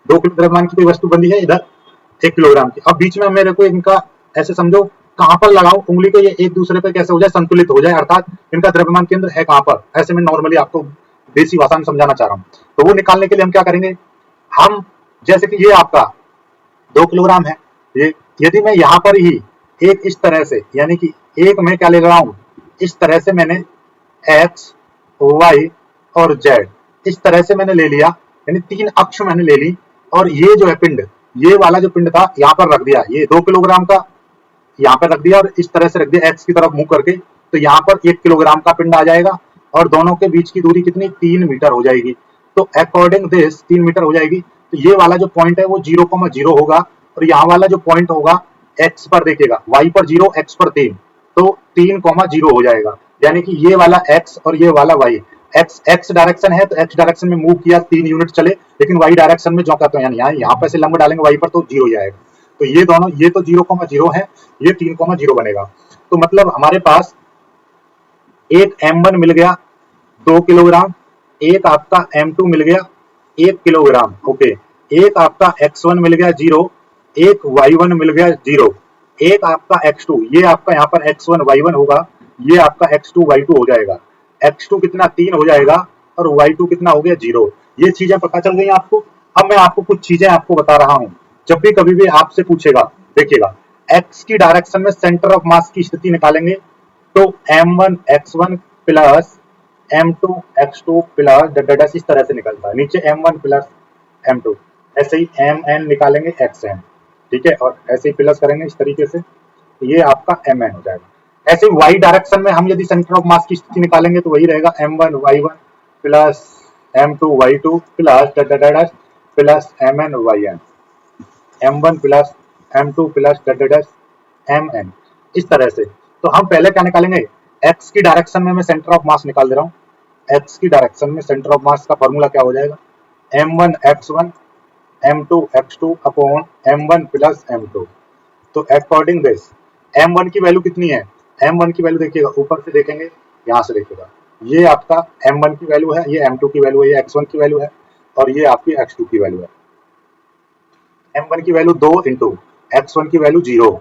2 किलो द्रव्यमान की कोई वस्तु बंधी है, इधर 1 किलोग्राम की, अब बीच में मेरे को इनका ऐसे समझो कहां पर लगाऊं उंगली को, ये एक दूसरे पे कैसे हो जाए, संतुलित हो जाए, अर्थात इनका द्रव्यमान केंद्र है कहां पर, ऐसे में नॉर्मली आपको देसी भाषा में समझाना चाह रहा हूं। तो वो निकालने के लिए हम क्या करेंगे, हम जैसे कि ये आपका 2 किलोग्राम है, ये यदि मैं यहां पर ही एक इस तरह से, यानी कि एक मैं क्या ले रहा हूं, इस तरह से मैंने एक्स, वाई और जेड इस तरह से मैंने ले लिया, यानी 3 अक्ष मैंने ले ली, और ये जो है पिंड, ये वाला जो पिंड था यहां पर रख दिया, ये 2 किलोग्राम का यहाँ पे रख दिया और इस तरह से रख दिया एक्स की तरफ मुंह करके, तो यहाँ पर 1 किलोग्राम का पिंड आ जाएगा और दोनों के बीच की दूरी कितनी, 3 मीटर हो जाएगी। तो अकॉर्डिंग दिस 3 मीटर हो जाएगी। तो ये वाला जो पॉइंट है वो 0,0 होगा, और यहाँ वाला जो पॉइंट होगा एक्स पर देखिएगा, वाई पर 0, एक्स पर 3, तो 3,0 हो जाएगा। यानी कि ये वाला एक्स और ये वाला वाई, एक्स एक्स डायरेक्शन है तो एक्स डायरेक्शन में मूव किया 3 यूनिट चले, लेकिन वाई डायरेक्शन में जो कहते हैं, यानी यहाँ पे से लंब डालेंगे वाई पर तो 0 हो जाएगा। तो ये दोनों, ये तो 0,0 है, ये 3,0 बनेगा। तो मतलब हमारे पास एक M1 मिल गया 2 किलोग्राम, एक आपका M2 मिल गया 1 किलोग्राम, ओके, एक आपका X1 मिल गया 0, एक Y1 मिल गया 0, एक आपका X2, ये आपका यहाँ पर X1 Y1 होगा, ये आपका X2 Y2 हो जाएगा। X2 कितना 3 हो जाएगा और Y2 कितना हो गया 0। ये चीजें पता चल गई आपको। अब मैं आपको कुछ चीजें आपको बता रहा हूं, जब भी कभी भी आपसे पूछेगा, देखिएगा एक्स की डायरेक्शन में सेंटर ऑफ मास की स्थिति निकालेंगे, तो M1 X1 plus M2 X2 plus dash इस तरह से निकलता है, नीचे M1 प्लस M2, ऐसे ही Mn निकालेंगे Xn, ठीक है, और ऐसे ही प्लस करेंगे इस तरीके से, तो ये आपका Mn हो जाएगा। ऐसे ही वाई डायरेक्शन में हम यदि सेंटर ऑफ मास की स्थिति निकालेंगे तो वही रहेगा M1 Y1 plus M2 Y2 plus dash plus Mn Yn, M1 plus M2 plus dash Mn, इस तरह से। तो हम पहले क्या निकालेंगे, x की डायरेक्शन में मैं सेंटर ऑफ मास निकाल दे रहा हूँ, x की डायरेक्शन में सेंटर ऑफ मास का फॉर्मूला क्या हो जाएगा, M1 X1 M2 X2 upon M1 plus M2। तो अकॉर्डिंग दिस M1 की वैल्यू कितनी है, M1 की वैल्यू देखिएगा, ऊपर से देखेंगे, यहाँ से देखिएगा, ये आपका M1 की वैल्यू है, ये M2 की वैल्यू है, ये X1 की वैल्यू है, और ये आपकी X2 की वैल्यू है। M1 की वैल्यू 2 इंटू X1 की वैल्यू 0,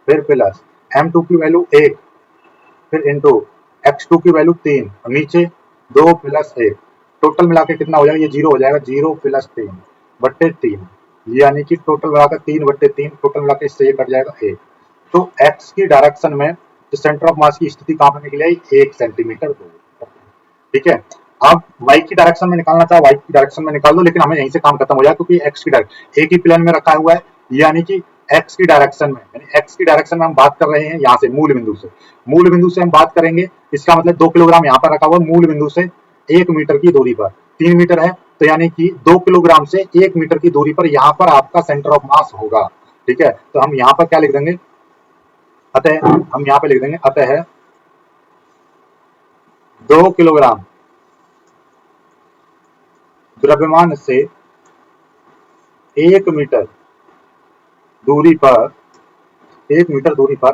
फिर प्लस M2 की वैल्यू 1, फिर इंटू X2 की वैल्यू 3, और नीचे 2 प्लस 1, टोटल मिला के कितना हो जाएगा, ये 0 हो जाएगा, 0 प्लस 3 बट्टे 3, यानी कि टोटल मिलाकर 3/3, टोटल मिलाकर इससे ये कट जाएगा 1। तो x की डायरेक्शन में जो सेंटर ऑफ मास की स्थिति कहां पर निकली है, 1 सेंटीमीटर दूर, ठीक है। अब y की डायरेक्शन में निकालना चाहो, y की डायरेक्शन में निकाल दो, लेकिन हमें यहीं से काम खत्म हो जाए, क्योंकि x की डायरेक्शन एक ही प्लेन में रखा हुआ है, यानी कि x की डायरेक्शन में, यानी x की डायरेक्शन में हम बात कर रहे हैं यहाँ से, मूल बिंदु से हम बात करेंगे, इसका मतलब 2 किलोग्राम यहाँ पर रखा हुआ, मूल बिंदु से 1 मीटर की दूरी पर, 3 मीटर है, तो यानी कि 2 किलोग्राम से 1 मीटर की दूरी पर यहाँ पर आपका सेंटर ऑफ मास होगा, ठीक है। तो हम यहाँ पर क्या लिख देंगे, अतः हम यहाँ पे लिख देंगे, अतः 2 किलोग्राम द्रव्यमान से 1 मीटर दूरी पर, 1 मीटर दूरी पर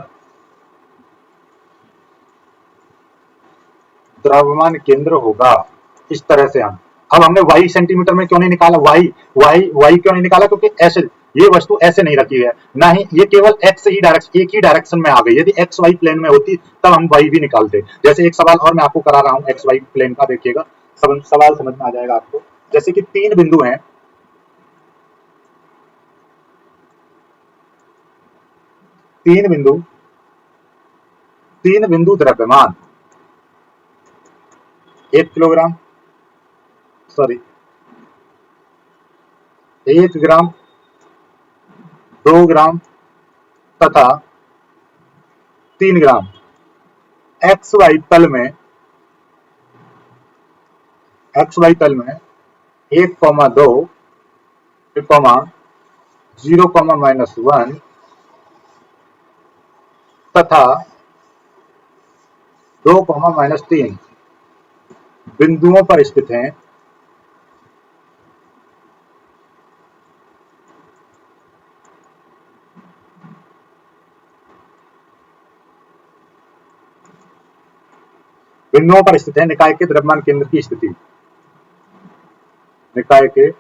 द्रव्यमान केंद्र होगा, इस तरह से हम। अब हमने y सेंटीमीटर में क्यों नहीं निकाला, y क्यों नहीं निकाला, क्योंकि ऐसे ये वस्तु ऐसे नहीं रखी है, ना ही ये केवल x ही डायरेक्शन, एक ही डायरेक्शन में आ गई, यदि x y प्लेन में होती तब हम y भी निकालते। जैसे एक सवाल और मैं आपको करा रहा हूं x y प्लेन का, देखिएगा सवाल समझ में आ जाएगा आपको। जैसे कि 3 बिंदु हैं, 3 बिंदु, 3 बिंदु द्रव्यमान 1 किलोग्राम, सॉरी 1 ग्राम, 2 ग्राम तथा 3 ग्राम, एक्स वाई तल में, एक्स वाई तल में 1,2, 0,-1 तथा 2,-3 बिंदुओं पर स्थित हैं, बिंदुओं पर स्थित है निकाय के द्रव्यमान केंद्र की स्थिति, निकाय के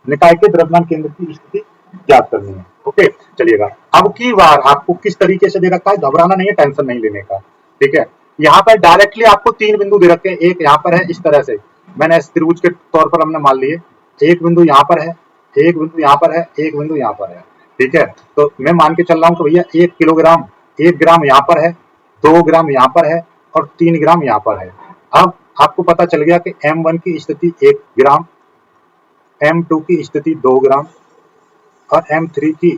निकाय के द्रव्यमान केंद्र की स्थिति ज्ञात करनी है। ओके, चलिएगा। अब की बार आपको किस तरीके से दे रखा है, घबराना नहीं है, टेंशन नहीं लेने का, ठीक है। यहाँ पर डायरेक्टली आपको 3 बिंदु दे रखे हैं, एक यहाँ पर है इस तरह से, मैंने इस त्रिभुज के तौर पर हमने मान लिए, एक बिंदु यहाँ पर है, एक बिंदु यहाँ पर है, एक बिंदु यहाँ पर है, ठीक है। तो मैं मान के चल रहा हूँ कि भैया 1 किलोग्राम, 1 ग्राम यहाँ पर है, 2 ग्राम यहाँ पर है और 3 ग्राम यहाँ पर है। अब आपको पता चल गया कि M1 की स्थिति 1 ग्राम, M2 की स्थिति 2 ग्राम और M3 की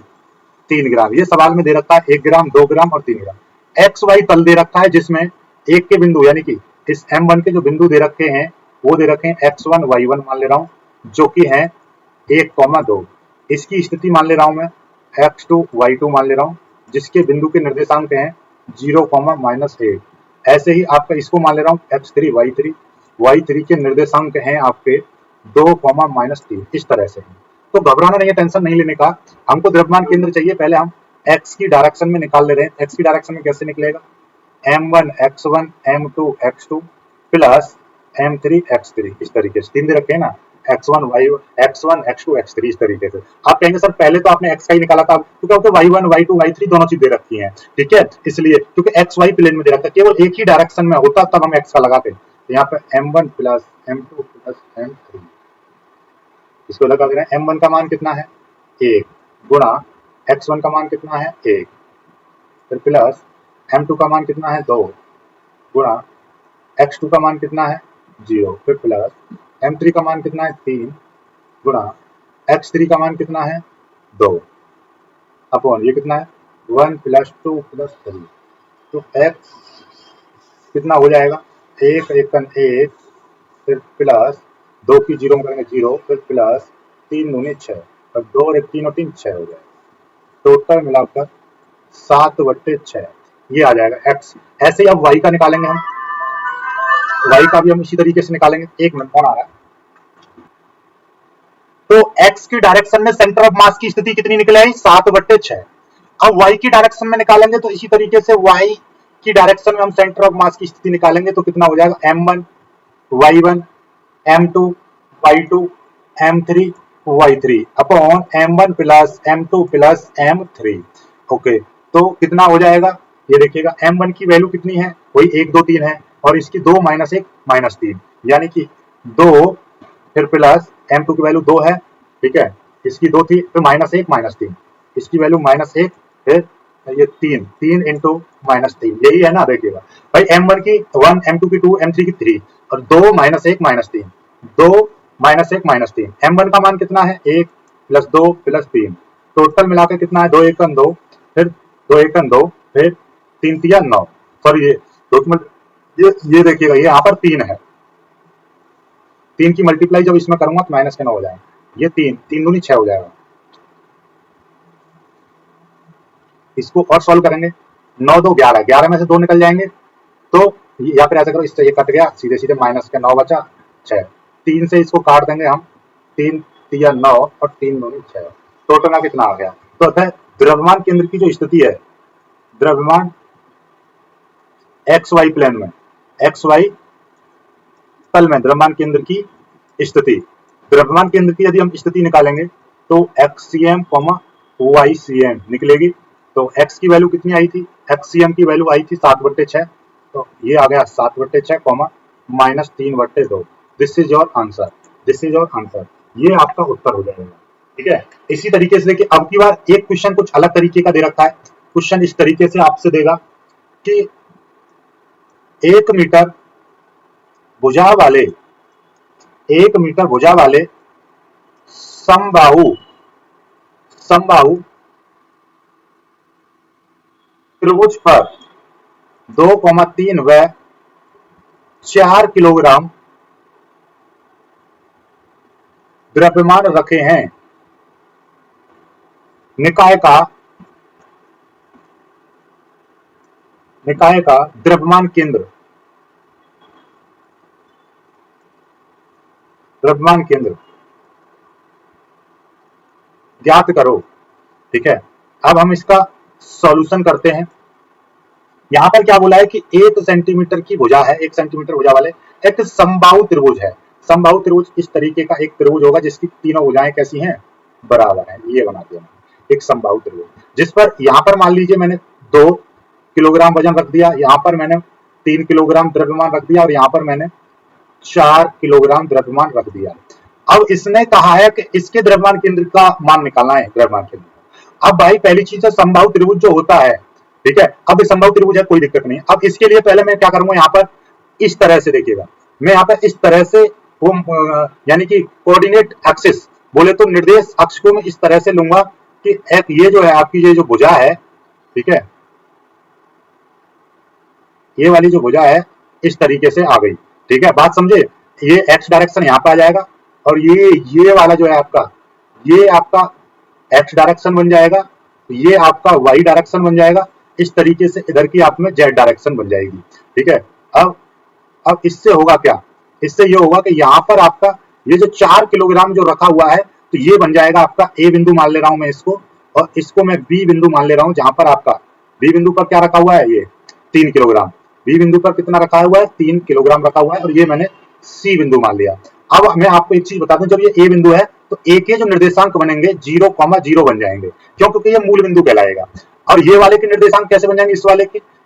3 ग्राम। ये सवाल में दे रखा है 1 ग्राम, 2 ग्राम और 3 ग्राम। XY तल दे रखा है जिसमें एक के बिंदु यानी कि इस M1 के जो बिंदु दे रखे हैं वो दे रखे हैं X1 Y1 मान ले रहा हूँ, जो कि है 1,2। इसकी स्थिति मान ले रहा हूँ मैं X2 Y2 मान ले रहा हूँ, जिसके बिंदु के निर्देशांक हैं 0,-8। ऐसे ही आपका इसको मान ले रहा हूँ X3 Y3, Y3 के निर्देशांक हैं आपके 2,-3, इस तरह से। तो घबराना नहीं है, टेंशन नहीं लेने का। हमको द्रव्यमान केंद्र चाहिए, पहले हम x की डायरेक्शन में निकाल ले रहे हैं। x की डायरेक्शन में कैसे निकलेगा, m1 x1 m2 x2 plus m3 x3, इस तरीके से 3 दे रखे हैं ना, x1 x1 x2 x3, इस तरीके से। आप कहेंगे सर पहले तो आपने x का ही निकाला था, क्योंकि y1 y2 y3 दोनों चीज दे रखी हैं, ठीक है, इसलिए क्योंकि xy प्लेन में दे रखा है, केवल एक ही डायरेक्शन में होता तब हम x का लगाते। तो यहाँ पे m1 plus m2 plus m3, इसको लगा दे रहे हैं। M1 का मान कितना है 1 गुणा x1 का मान कितना है 1, फिर प्लस M2 का मान कितना है 2 गुणा x2 का मान कितना है 0, फिर प्लस M3 का मान कितना है 3 गुणा x3 का मान कितना है 2 अपॉन ये कितना है 1 प्लस 2 प्लस 3। तो x कितना हो जाएगा 1 1 1, फिर प्लस 2 की 0 में करेंगे 0, फिर प्लस 3 दूनी 6 और 2 और 1 3 और 3 6 हो जाएगा। टोटल मिलाकर 7/6 ये आ जाएगा x। ऐसे ही अब y का निकालेंगे हम, y का भी हम इसी तरीके से निकालेंगे। एक मिनट, कौन आ रहा है। तो x की डायरेक्शन में सेंटर ऑफ मास की स्थिति कितनी निकले 7/6। अब y की डायरेक्शन में निकालेंगे तो इसी तरीके से y की डायरेक्शन में हम सेंटर ऑफ मास की स्थिति निकालेंगे तो कितना हो जाएगा m1 y1 m2 y2 m3 y3 upon m1 plus m2 plus m3। Okay, तो कितना हो जाएगा, ये देखिएगा m1 की वैल्यू कितनी है, वही 1 2 3 है, और इसकी 2 - 1 -3, यानी कि 2, फिर प्लस m2 की वैल्यू 2 है, ठीक है, इसकी 2 थी, फिर -1 -3, इसकी वैल्यू -1, फिर ये 3 इंटू -3, यही है ना। देखिएगा भाई m1 की 1, m2 की 2, m3 की 3 और 2 - 1 -3, 2 - 1 -3, m1 का मान कितना है 1 प्लस 2 प्लस 3, टोटल मिलाकर कितना है 2 1 2, फिर 2 1 2, फिर 3 3 9, सॉरी ये देखिएगा ये यहाँ पर 3 है, 3 की मल्टीप्लाई जब इसमें करूंगा तो माइनस के 9 हो जाएगा, ये 3 दूनी 6 हो जाएगा। इसको और सॉल्व करेंगे, 9 2 11, 11 में से 2 निकल जाएंगे, तो या फिर ऐसा करो, इससे ये कट गया, सीधे सीधे माइनस के 9 बचा 6, 3 से इसको काट देंगे हम, 3 3 9 और 3 दूनी 6, टोटल में कितना आ गया। तो अतः द्रव्यमान केंद्र की जो स्थिति है, द्रव्यमान XY प्लेन में, XY तल में द्रव्यमान केंद्र की स्थिति, द्रव्यमान केंद्र की यदि हम स्थिति निकालेंगे तो XCM, YCM निकलेगी। तो x की वैल्यू कितनी आई थी, XCM की वैल्यू आई थी 7/6, तो ये आ गया 7/6 -3/2। This is your answer, this is your answer, ये आपका उत्तर हो जाएगा, ठीक है। इसी तरीके से देखिए, अब की बार एक क्वेश्चन कुछ अलग तरीके का दे रखा है। क्वेश्चन इस तरीके से आपसे देगा कि 1 मीटर भुजा वाले, 1 मीटर भुजा वाले समबाहु त्रिभुज पर 2,3 व 4 किलोग्राम द्रव्यमान रखे हैं। निकाय का द्रव्यमान केंद्र ज्ञात करो, ठीक है। अब हम इसका सॉल्यूशन करते हैं। यहां पर क्या बोला है कि 1 सेंटीमीटर की भुजा है, 1 सेंटीमीटर भुजा वाले एक समबाहु त्रिभुज है। समबाहु त्रिभुज इस तरीके का एक त्रिभुज होगा जिसकी तीनों भुजाएं कैसी हैं, बराबर हैं। ये बना दिया एक समबाहु त्रिभुज, जिस पर यहाँ पर मान लीजिए मैंने 2 किलोग्राम वजन रख दिया, यहाँ पर मैंने 3 किलोग्राम द्रव्यमान रख दिया और यहाँ पर मैंने 4 किलोग्राम द्रव्यमान रख दिया। अब इसने कहा है कि इसके द्रव्यमान केंद्र का मान निकालना है, द्रव्यमान केंद्र। अब भाई पहली चीज है समबाहु त्रिभुज जो होता है, ठीक है, अब समबाहु त्रिभुज है कोई दिक्कत नहीं। अब इसके लिए पहले मैं क्या करूंगा, यहाँ पर इस तरह से देखिएगा, मैं यहाँ पर इस तरह से वो यानी कि कोऑर्डिनेट एक्सिस बोले तो निर्देश अक्ष को मैं इस तरह से लूंगा कि एक ये जो है आपकी ये जो भुजा है, ठीक है, ये वाली जो भुजा है इस तरीके से आ गई, ठीक है, बात समझे। ये एक्स डायरेक्शन यहाँ पे आ जाएगा और ये वाला जो है आपका, ये आपका एक्स डायरेक्शन बन जाएगा, ये आपका वाई डायरेक्शन बन जाएगा, इस तरीके से इधर की आप में जेड डायरेक्शन बन जाएगी, ठीक है। अब इससे होगा क्या, इससे ये होगा कि यहाँ पर आपका ये जो 4 किलोग्राम जो रखा हुआ है तो ये बन जाएगा आपका ए बिंदु मान ले रहा हूं मैं इसको, और इसको मैं बी बिंदु मान ले रहा हूं, जहां पर आपका बी बिंदु पर क्या रखा हुआ है, ये 3 किलोग्राम, बी बिंदु पर कितना रखा हुआ है, 3 किलोग्राम रखा हुआ है, और ये मैंने सी बिंदु मान लिया। अब मैं आपको एक चीज बता दूं, जब ये ए बिंदु है तो ए के जो निर्देशांक बनेंगे 0,0 बन जाएंगे, क्यों, क्योंकि ये मूल बिंदु कहलाएगा। और ये वाले के निर्देशांक कैसे बन जाएंगे,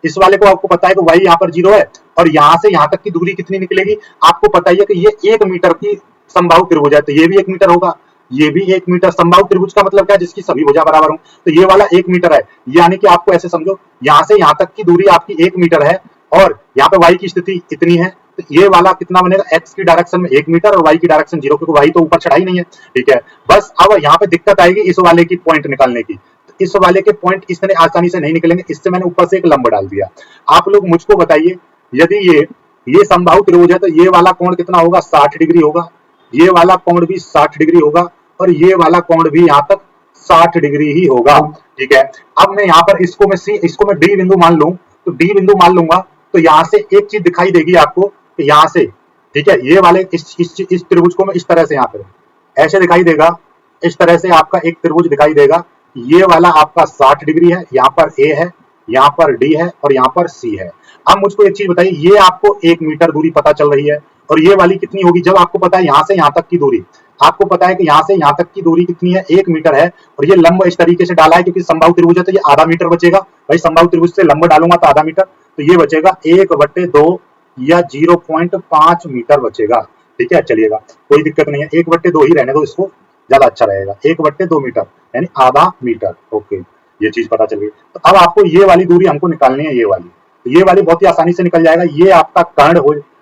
इस वाले को आपको पता है कि वाई यहाँ पर 0 है, और यहाँ से यहाँ तक की दूरी कितनी निकलेगी, आपको पता ही है कि ये 1 मीटर की समबाहु त्रिभुज है, तो ये भी 1 मीटर होगा, ये भी 1 मीटर। समबाहु त्रिभुज का मतलब क्या है, जिसकी सभी भुजा बराबर हो, तो ये वाला 1 मीटर है, यानी कि आपको ऐसे समझो यहाँ से यहाँ तक की दूरी आपकी 1 मीटर है, और यहाँ पे वाई की स्थिति इतनी है, तो ये वाला कितना बनेगा, एक्स की डायरेक्शन में 1 मीटर और वाई की डायरेक्शन 0, क्योंकि वाई तो ऊपर चढ़ाई नहीं है, ठीक है। बस अब यहाँ पे दिक्कत आएगी इस वाले की पॉइंट निकालने की, तो इस वाले के पॉइंट इस तरह आसानी से नहीं निकलेंगे, इससे मैंने ऊपर से एक लंब डाल दिया। आप लोग मुझको बताइए, यदि ये समबाहु त्रिभुज है तो ये वाला कोण कितना होगा, 60 डिग्री होगा, ये वाला कोण भी 60 डिग्री होगा, और ये वाला कोण भी यहाँ तक 60 डिग्री ही होगा, ठीक है। अब मैं यहाँ पर इसको मैं डी बिंदु मान लूं, तो डी बिंदु मान लूंगा, तो यहाँ से एक चीज दिखाई देगी आपको कि यहाँ से, ठीक है, ये वाले इस त्रिभुज को मैं इस तरह से यहाँ पर ऐसे दिखाई देगा, इस तरह से आपका एक त्रिभुज दिखाई देगा, ये वाला आपका 60 डिग्री है, यहाँ पर ए है, यहाँ पर डी है, और यहाँ पर सी है। अब मुझको एक चीज बताइए, ये आपको 1 मीटर दूरी पता चल रही है, और ये वाली कितनी होगी, जब आपको पता है यहाँ से यहाँ तक की दूरी, आपको पता है कि यहाँ से यहाँ तक की दूरी कितनी है, 1 मीटर है, और ये लंब इस तरीके से डाला है क्योंकि समबाहु त्रिभुज है, तो ये आधा मीटर बचेगा। भाई समबाहु त्रिभुज से लंब डालूंगा तो आधा मीटर, तो ये बचेगा 1/2 या 0.5 मीटर बचेगा, ठीक है। चलिएगा, कोई दिक्कत नहीं है, 1/2 ही रहने दो, इसको ज्यादा अच्छा रहेगा, 1/2 मीटर यानी आधा मीटर, ओके, ये चीज पता चल गई। तो अब आपको ये वाली दूरी हमको निकालनी है, ये वाली, तो ये वाली बहुत ही आसानी से निकल जाएगा, ये आपका कर्ण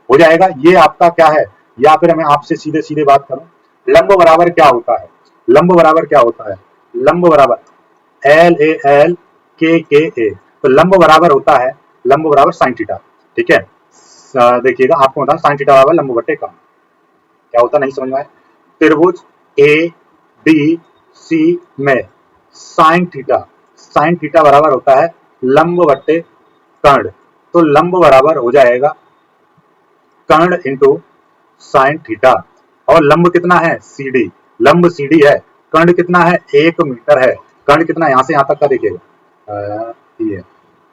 हो जाएगा, ये आपका क्या है, या फिर मैं आपसे सीधे सीधे बात करूं, लंब बराबर क्या होता है, लंब बराबर क्या होता है, लंब बराबर LAL KKA, तो लंब बराबर होता है, लंब बराबर साइन थीटा, ठीक है। देखिएगा आपको बता, साइन थीटा बराबर लंब बटे कर्ण, क्या होता नहीं समझ में आया, त्रिभुज ABC में साइन थीटा बराबर होता है लंब बटे कर्ण, तो लंब बराबर हो जाएगा कर्ण इंटू साइन थीटा, और लंब कितना है CD, लंब CD है, कर्ण कितना है 1 मीटर है, कर्ण कितना यहाँ से यहाँ तक का देखिएगा, ये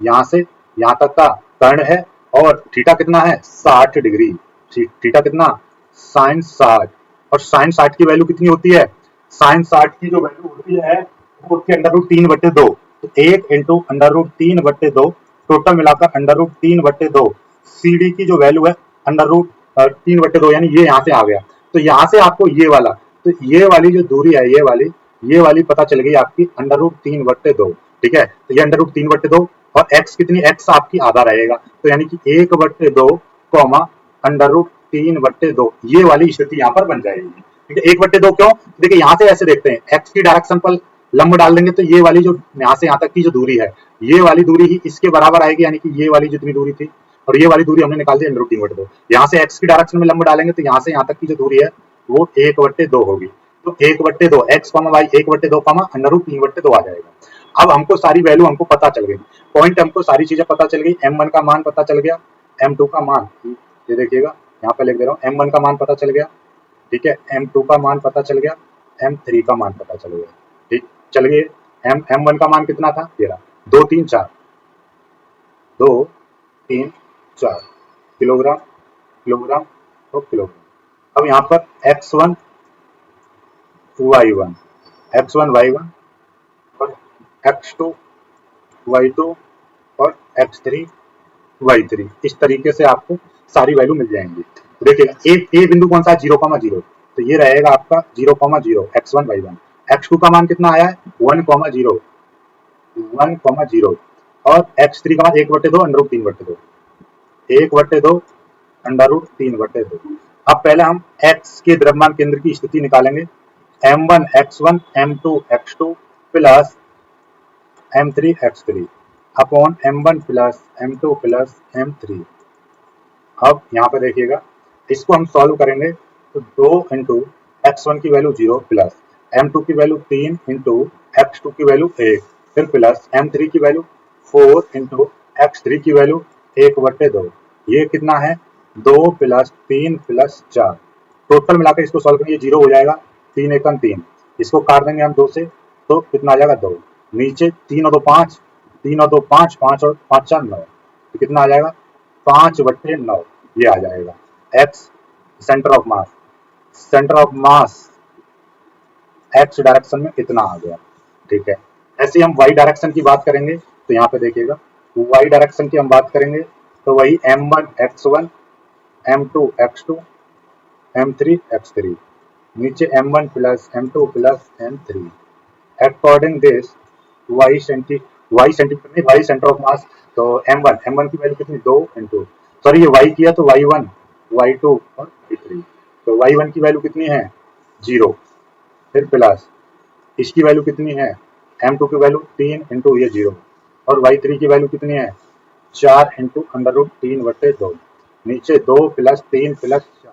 यहाँ से यहाँ तक का कर्ण है, और थीटा कितना है 60 डिग्री, थीटा कितना साइन 60, और साइन 60 की वैल्यू कितनी होती है, साइन 60 की जो वैल्यू होती है वो होती है √3/2, तो 1 इंटू √3/2, टोटल मिलाकर √3/2, CD की जो वैल्यू है √3/2, यानी ये यहाँ से आ गया, तो यहाँ से आपको ये वाला, तो ये वाली जो दूरी है, ये वाली पता चल गई आपकी √3/2, ठीक है। तो ये √3/2, और x कितनी, x आपकी आधा रहेगा, तो यानी कि 1/2 √3/2, ये वाली स्थिति यहाँ पर बन जाएगी, ठीक है। 1/2 क्यों, देखिए यहाँ से ऐसे देखते हैं, x की डायरेक्शन पर लंब डाल देंगे तो ये वाली जो यहाँ से यहाँ तक की जो दूरी है, ये वाली दूरी ही इसके बराबर आएगी, यानी कि ये वाली जितनी दूरी थी, और ये वाली दूरी हमने निकाल दी √3/2, यहाँ से x की डायरेक्शन में लंब डालेंगे तो यहाँ से यहाँ तक की जो दूरी है वो 1/2 होगी, तो 1/2 x, y 1/2 √3/2 आ जाएगा। अब हमको सारी वैल्यू हमको पता चल गई, पॉइंट हमको सारी चीजें पता चल गई, m1 का मान पता चल गया, m2 का मान, ये देखिएगा यहाँ पे लिख दे रहा हूँ, m1 का मान पता चल गया, ठीक है, m2 का मान पता चल गया, m3 का मान पता चल गया, ठीक, चल गए। m1 का मान कितना था, ये रहा 2 3 4 किलोग्राम, किलोग्राम और किलोग्राम, अब यहाँ पर x1 y1 x1 y1 और x2 y2 और x3 y3, इस तरीके से आपको सारी वैल्यू मिल जाएंगी। देखिएगा ए बिंदु कौन सा है, 0,0, तो ये रहेगा आपका 0,0 x1 y1। x2 का मान कितना आया है 1,0 1,0 और x3 का मान 1/2 √3/2 1/2 √3/2। अब पहले हम x के द्रव्यमान केंद्र की स्थिति निकालेंगे, m1 x1 m2 x2 plus m3 x3 upon m1 plus m2 plus m3। अब यहाँ पे देखिएगा, इसको हम सॉल्व करेंगे तो 2 इंटू x1 की वैल्यू 0 प्लस m2 की वैल्यू 3 इंटू x2 की वैल्यू 1 फिर प्लस m3 की वैल्यू 4 इंटू x3 की वैल्यू 1/2। ये कितना है 2 प्लस 3 प्लस 4, टोटल मिलाकर इसको सॉल्व करेंगे 0 हो जाएगा, 3 एकम 3, इसको काट देंगे हम 2 से तो कितना आ जाएगा 2, नीचे 3 और 2 5, 3 और 2 5, 5 और 5 4 9, तो कितना आ जाएगा 5/9, ये आ जाएगा। x centre of mass x direction में इतना आ गया, ठीक है। ऐसे हम y डायरेक्शन की बात करेंगे तो यहाँ पे देखिएगा y डायरेक्शन की हम बात करेंगे तो वही m1 x1 m2 x2 m3 x3, नीचे m1 plus m2 plus m3 according this y centre of mass, तो m1 की वैल्यू कितनी 2 इंटू, सॉरी ये y किया तो y1 y2 और y3, तो y1 की वैल्यू कितनी है 0, फिर प्लस इसकी वैल्यू कितनी है m2 की वैल्यू 3 इंटू ये 0 और y3 की वैल्यू कितनी है 4 इंटू √3/2, नीचे 2 प्लस 3 प्लस 4,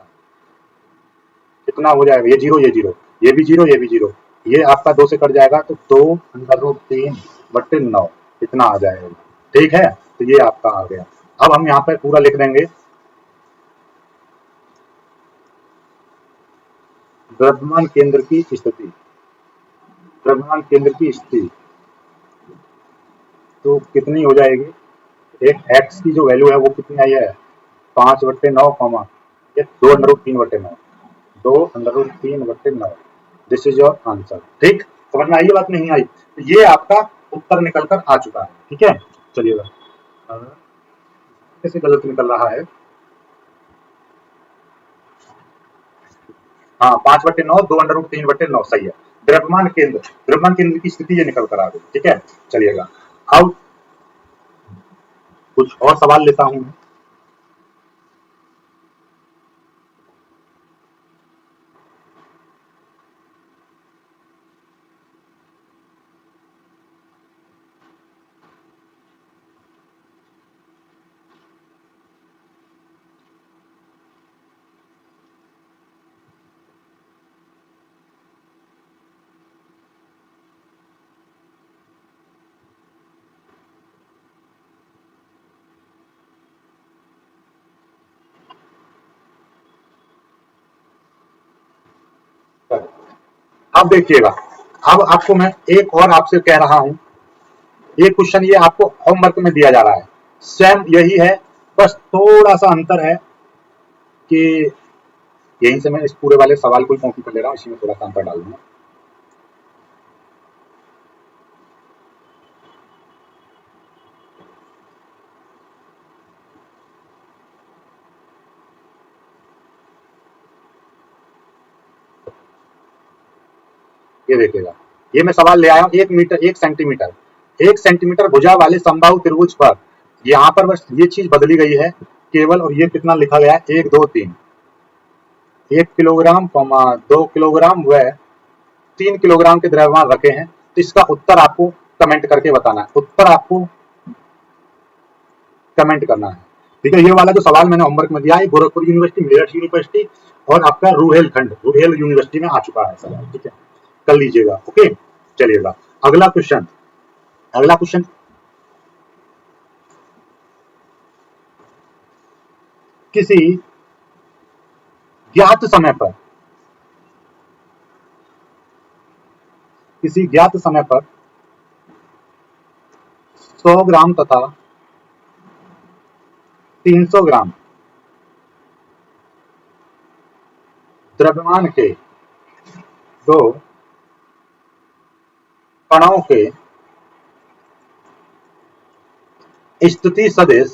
कितना हो जाएगा ये 0 ये 0 ये भी 0 ये भी 0, ये आपका 2 से कट जाएगा तो 2 √3/9 इतना आ जाएगा, ठीक है। तो ये आपका आ गया। अब हम यहाँ पे पूरा लिख देंगे, द्रव्यमान केंद्र की स्थिति, द्रव्यमान केंद्र की स्थिति तो कितनी हो जाएगी, एक x की जो वैल्यू है वो कितनी आई है 5/9, ये 2 √3/9, 2 √3/9, दिस इज योर आंसर। ठीक, समझ में आई ये बात, नहीं आई तो ये आपका उत्तर निकल कर आ चुका है, ठीक है। चलिएगा, कैसे गलत निकल रहा है, हाँ 5/9 2 √3/9 सही है। द्रव्यमान केंद्र की स्थिति ये निकल कर आ गई, ठीक है। चलिएगा, अब कुछ और सवाल लेता हूं। अब देखिएगा, अब आपको मैं एक और आपसे कह रहा हूं, ये क्वेश्चन ये आपको होमवर्क में दिया जा रहा है, सेम यही है, बस थोड़ा सा अंतर है कि यहीं से मैं इस पूरे वाले सवाल को कॉपी कर ले रहा हूं, इसी में थोड़ा सा अंतर डाल दूंगा। ये देखिएगा, ये मैं सवाल ले आया हूँ, 1 सेंटीमीटर भुजा वाले समबाहु त्रिभुज पर, यहाँ पर बस ये चीज बदली गई है केवल, और ये कितना लिखा गया है 1 2 3, 1 किलोग्राम 2 किलोग्राम व 3 किलोग्राम के द्रव्यमान रखे हैं, तो इसका उत्तर आपको कमेंट करके बताना है, उत्तर आपको कमेंट करना है, ठीक है। ये वाला जो सवाल मैंने होमवर्क में दिया है गोरखपुर यूनिवर्सिटी, मेरठ यूनिवर्सिटी और आपका रूहेल यूनिवर्सिटी में आ चुका है सवाल, ठीक है, कर लीजिएगा, ओके। चलिएगा, अगला क्वेश्चन किसी ज्ञात समय पर, किसी ज्ञात समय पर 100 ग्राम तथा 300 ग्राम द्रव्यमान के दो कणों के स्थिति सदिश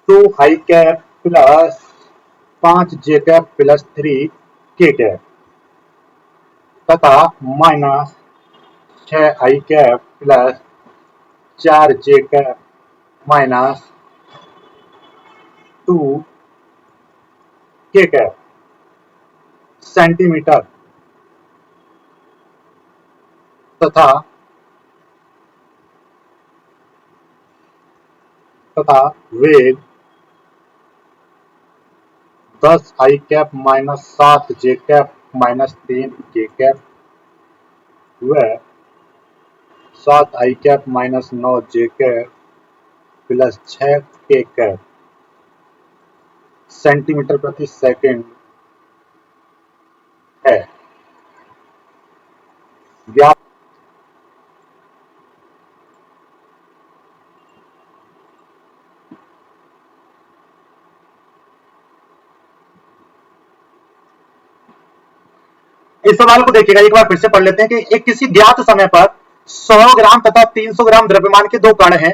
2i cap plus 5j cap plus 3k cap तथा minus 6i cap plus 4j cap minus 2k cap centimetre तथा वेग 10i cap minus 7j cap minus 3k cap व 7i cap minus 9j cap plus 6k cap centimetre प्रति second है। इस सवाल को देखिएगा, एक बार फिर से पढ़ लेते हैं कि एक किसी ज्ञात समय पर 100 ग्राम तथा 300 ग्राम द्रव्यमान के दो कण हैं,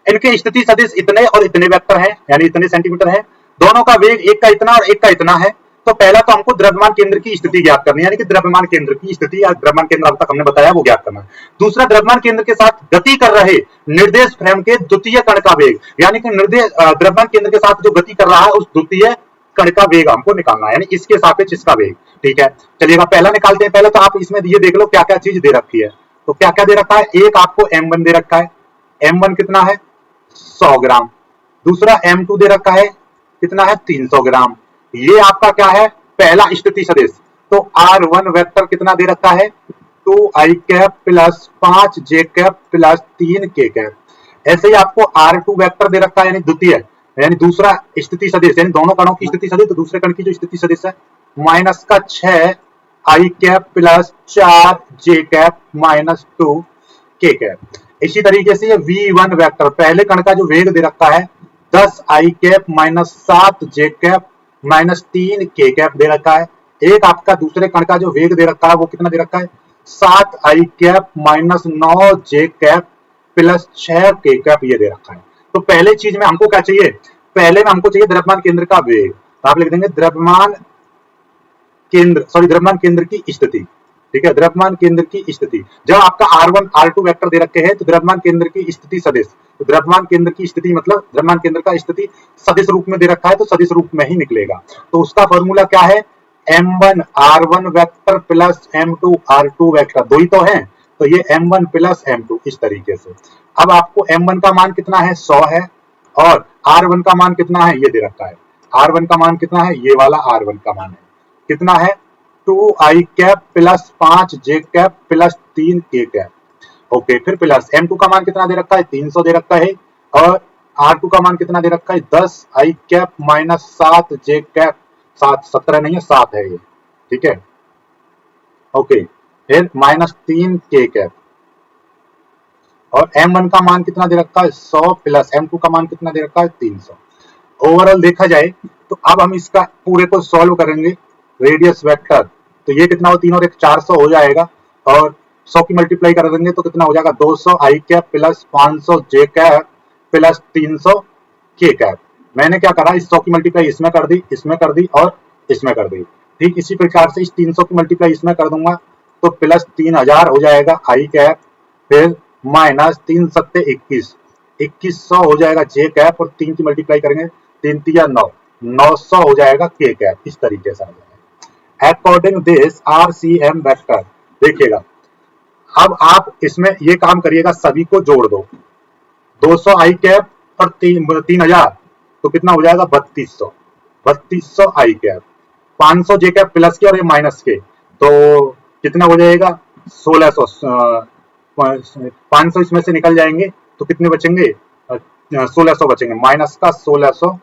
इनके स्थिति सदिश इतने और इतने वेक्टर हैं, यानी इतने सेंटीमीटर हैं, दोनों का वेग एक का इतना और एक का इतना है। तो पहला तो हमको द्रव्यमान केंद्र की स्थिति ज्ञात करनी है, यानी कि द्रव्यमान केंद्र की स्थिति या द्रव्यमान केंद्र अब तक हमने बताया वो ज्ञात करना है। दूसरा, द्रव्यमान केंद्र के साथ गति कर रहे निर्देश फ्रेम के द्वितीय कण का वेग, यानी कि द्रव्यमान केंद्र के साथ जो गति कर रहा है उस द्वितीय कण का वेग हमको निकालना है, यानी इसके सापेक्ष इसका वेग। ठीक है, चलिएगा पहला निकालते हैं। पहले तो आप इसमें ये देख लो क्या क्या चीज दे रखी है। तो क्या क्या दे रखा है, एक आपको M1 दे रखा है, M1 कितना है 100 ग्राम। दूसरा M2 दे रखा है कितना है 300 ग्राम। ये आपका क्या है पहला स्थिति सदिश। तो R1 वेक्टर कितना दे रखा है 2i cap plus 5j cap plus 3k cap. ऐसे ही आपको R2 वेक्टर दे रखा है, यानी द्वितीय, यानी दूसरा स्थिति सदिश, यानी दोनों कणों की स्थिति सदिश, तो दूसरे कण की जो स्थिति सदिश है माइनस का 6i cap plus 4j cap minus 2k cap. इसी तरीके से ये V1 वेक्टर, पहले कण का जो वेग दे रखा है 10i cap minus 7j cap minus 3k cap दे रखा है। एक आपका दूसरे कण का जो वेग दे रखा है वो कितना दे रखा है 7i cap minus 9j cap plus 6k cap ये दे रखा है। तो पहले चीज में हमको क्या चाहिए, पहले में हमको चाहिए द्रव्यमान केंद्र का वेग। तो आप लिख देंगे द्रव्यमान केंद्र की स्थिति। ठीक है, द्रव्यमान केंद्र की स्थिति। जब आपका R1 R2 वेक्टर दे रखे हैं तो द्रव्यमान केंद्र की स्थिति सदिश, तो द्रव्यमान केंद्र की स्थिति मतलब द्रव्यमान केंद्र का स्थिति सदिश रूप में दे रखा है तो सदिश रूप में ही निकलेगा। तो उसका फॉर्मूला क्या है M1 R1 vector plus M2 R2 vector, दो ही तो है, तो ये M1 प्लस M2 इस तरीके से। अब आपको M1 का मान कितना है 100 है और R1 का मान कितना है ये दे रखा है। R1 का मान कितना है, ये वाला R1 का मान है कितना है 2i cap plus 5j cap plus 3k cap. Okay, फिर प्लस M2 का मान कितना दे रखा है 300 दे रखा है और R2 का मान कितना दे रखा है 10i cap minus 7j cap, 17 नहीं है 7 है ये। ठीक है, ओके, फिर माइनस 3k कैप और M1 का मान कितना दे रखा है 100 प्लस M2 का मान कितना दे रखा है 300। ओवरऑल देखा जाए तो अब हम इसका पूरे को सॉल्व करेंगे। रेडियस वेक्टर, तो ये कितना हो 3 और 1 400 हो जाएगा और 100 की मल्टीप्लाई कर देंगे तो कितना हो जाएगा 200i cap plus 500j cap plus 300k cap. मैंने क्या करा इस 100 की मल्टीप्लाई इसमें कर दी, इसमें कर दी और इसमें कर दी। ठीक इसी प्रकार से इस 300 की मल्टीप्लाई इसमें कर दूंगा तो प्लस 3000 हो जाएगा i कैप, फिर माइनस 3 सत्ते 21, 2100 हो जाएगा j कैप और 3 की मल्टीप्लाई करेंगे 3 तिया 9, 900 हो जाएगा k कैप। इस तरीके से आ जाएगा अकॉर्डिंग दिस RCM वेक्टर। देखिएगा अब आप इसमें ये काम करिएगा, सभी को जोड़ दो 200i कैप और 3000 तो कितना हो जाएगा 3200 i cap, 500 j cap plus के और ये माइनस के तो कितना हो जाएगा 1600, 500 इसमें से निकल जाएंगे तो कितने बचेंगे 1600 बचेंगे, माइनस का 1600